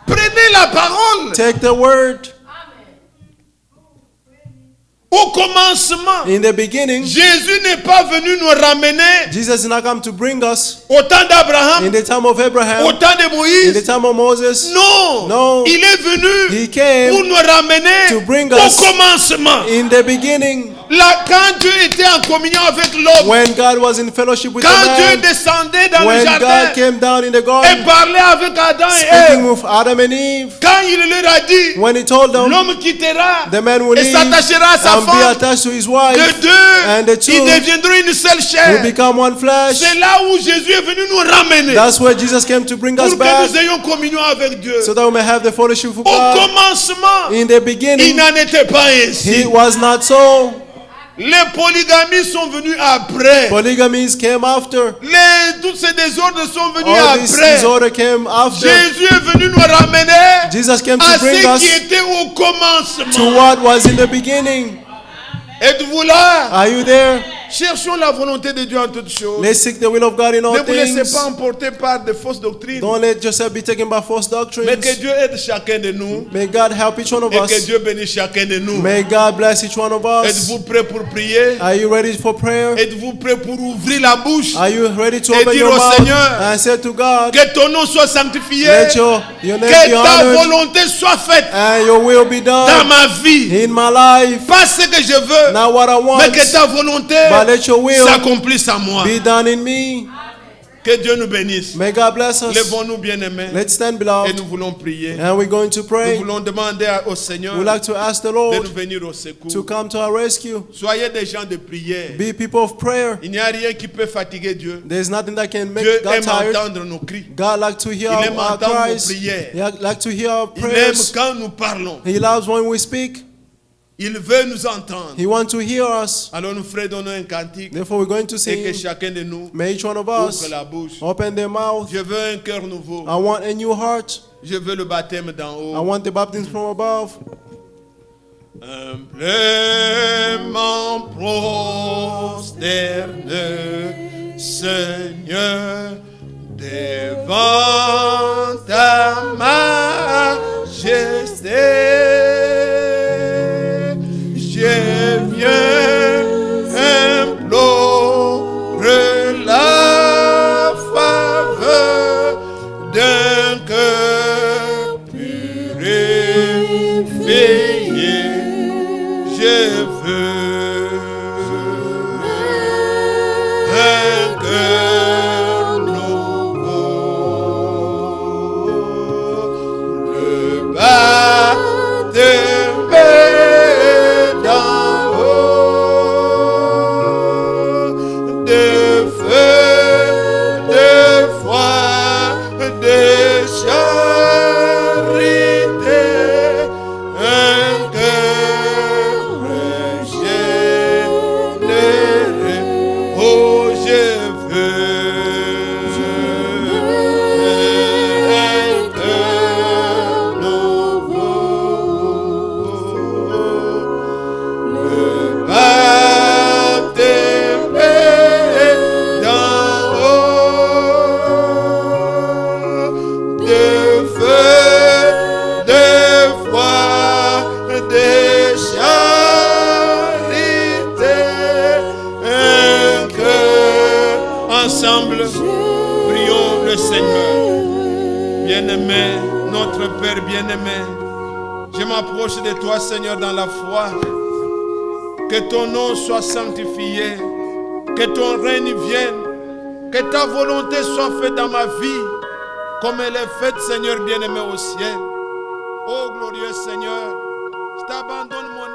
Prenez la parole. Take the word. Au commencement, In the beginning, Jésus n'est pas venu nous ramener Jesus did not come to bring us au temps d'Abraham, in the time of Abraham, au temps de in the Moïse. time of Moses. Non, No. il est venu He came pour nous ramener to bring au us commencement. in the beginning. Là, quand Dieu était en communion avec l'homme, When God was in fellowship with quand Dieu the man, descendait dans le when jardin God came down in the et garden, parlait avec Adam et speaking Ève, with Adam and Eve, quand il leur a dit, when he told them, l'homme quittera the man will et leave s'attachera à sa and be femme, attached to his que wife, and the deux, two ils deviendront une seule will chair. become one flesh. C'est là où Jésus est venu nous ramener That's where Jesus came to bring pour us que back, nous ayons communion avec Dieu. so that we may have the fellowship with Au God. commencement, In the il beginning, n'en était pas ainsi. it was not so. Les polygamies sont venues après. Polygamies came after. Tous ces désordres sont venus All this après. disorder came after. Jésus est venu nous ramener Jesus came à to bring ce qui us était au to commencement. what was in the beginning. Êtes-vous là? Are you there? Cherchons la volonté de Dieu en toutes choses. Let's seek the will of God in all Ne vous laissez things. pas emporter par de fausses doctrines. Don't let yourself be taken by false Mais doctrines. que Dieu aide chacun de nous. May God help each one of Et que us. Dieu bénisse chacun de nous. May God bless each one of us. Êtes-vous prêts pour prier? Are you ready for prayer? Êtes-vous prêts pour ouvrir la bouche? Are you ready to Et open dire your au mouth Seigneur, and say to God, Que ton nom soit sanctifié. let your name Que be ta honored volonté soit faite and your will be dans done ma vie. in my life. Pas ce que je veux, Not what I want, mais que ta volonté but let your will s'accomplisse en moi. be done in me. Que Dieu nous bénisse. May God bless us. Lèvons-nous, bien-aimés, Let's stand, et beloved, nous voulons prier. and we're going to Nous pray. voulons demander au Seigneur We'd like to ask the de Lord nous venir au secours. to come to our rescue. Soyez des gens de prière. Be people of prayer. Il n'y a rien qui peut fatiguer Dieu. There's nothing that can make Dieu God aime tired. entendre nos cris. God like to hear Il aime our entendre nos cries. prières. He like to hear our Il aime prayers. quand nous parlons. He loves when we speak. Il veut nous entendre. He wants to hear us. Alors nous frères, donnons un cantique Therefore, we're going to et que sing. chacun de nous May each one of ouvre us la bouche. open their mouth. Je veux un cœur nouveau. I want a new heart. Je veux le baptême d'en I haut. want the baptism from above. Humblement prosterne, Seigneur, devant ta majesté. Je viens implorer la faveur d'un cœur purifié. Je veux un cœur nouveau, le baptême d'en haut, de feu, de foi, de charité, un cœur régénéré. Oh, je veux un cœur nouveau, le baptême d'en haut, de feu, de foi, de charité, un cœur. Ensemble, prions le Seigneur. Bien-aimé, notre Père bien-aimé, je m'approche de toi, Seigneur, dans la foi. Que ton nom soit sanctifié, que ton règne vienne, que ta volonté soit faite dans ma vie, comme elle est faite, Seigneur bien-aimé, au ciel. Oh glorieux Seigneur, je t'abandonne mon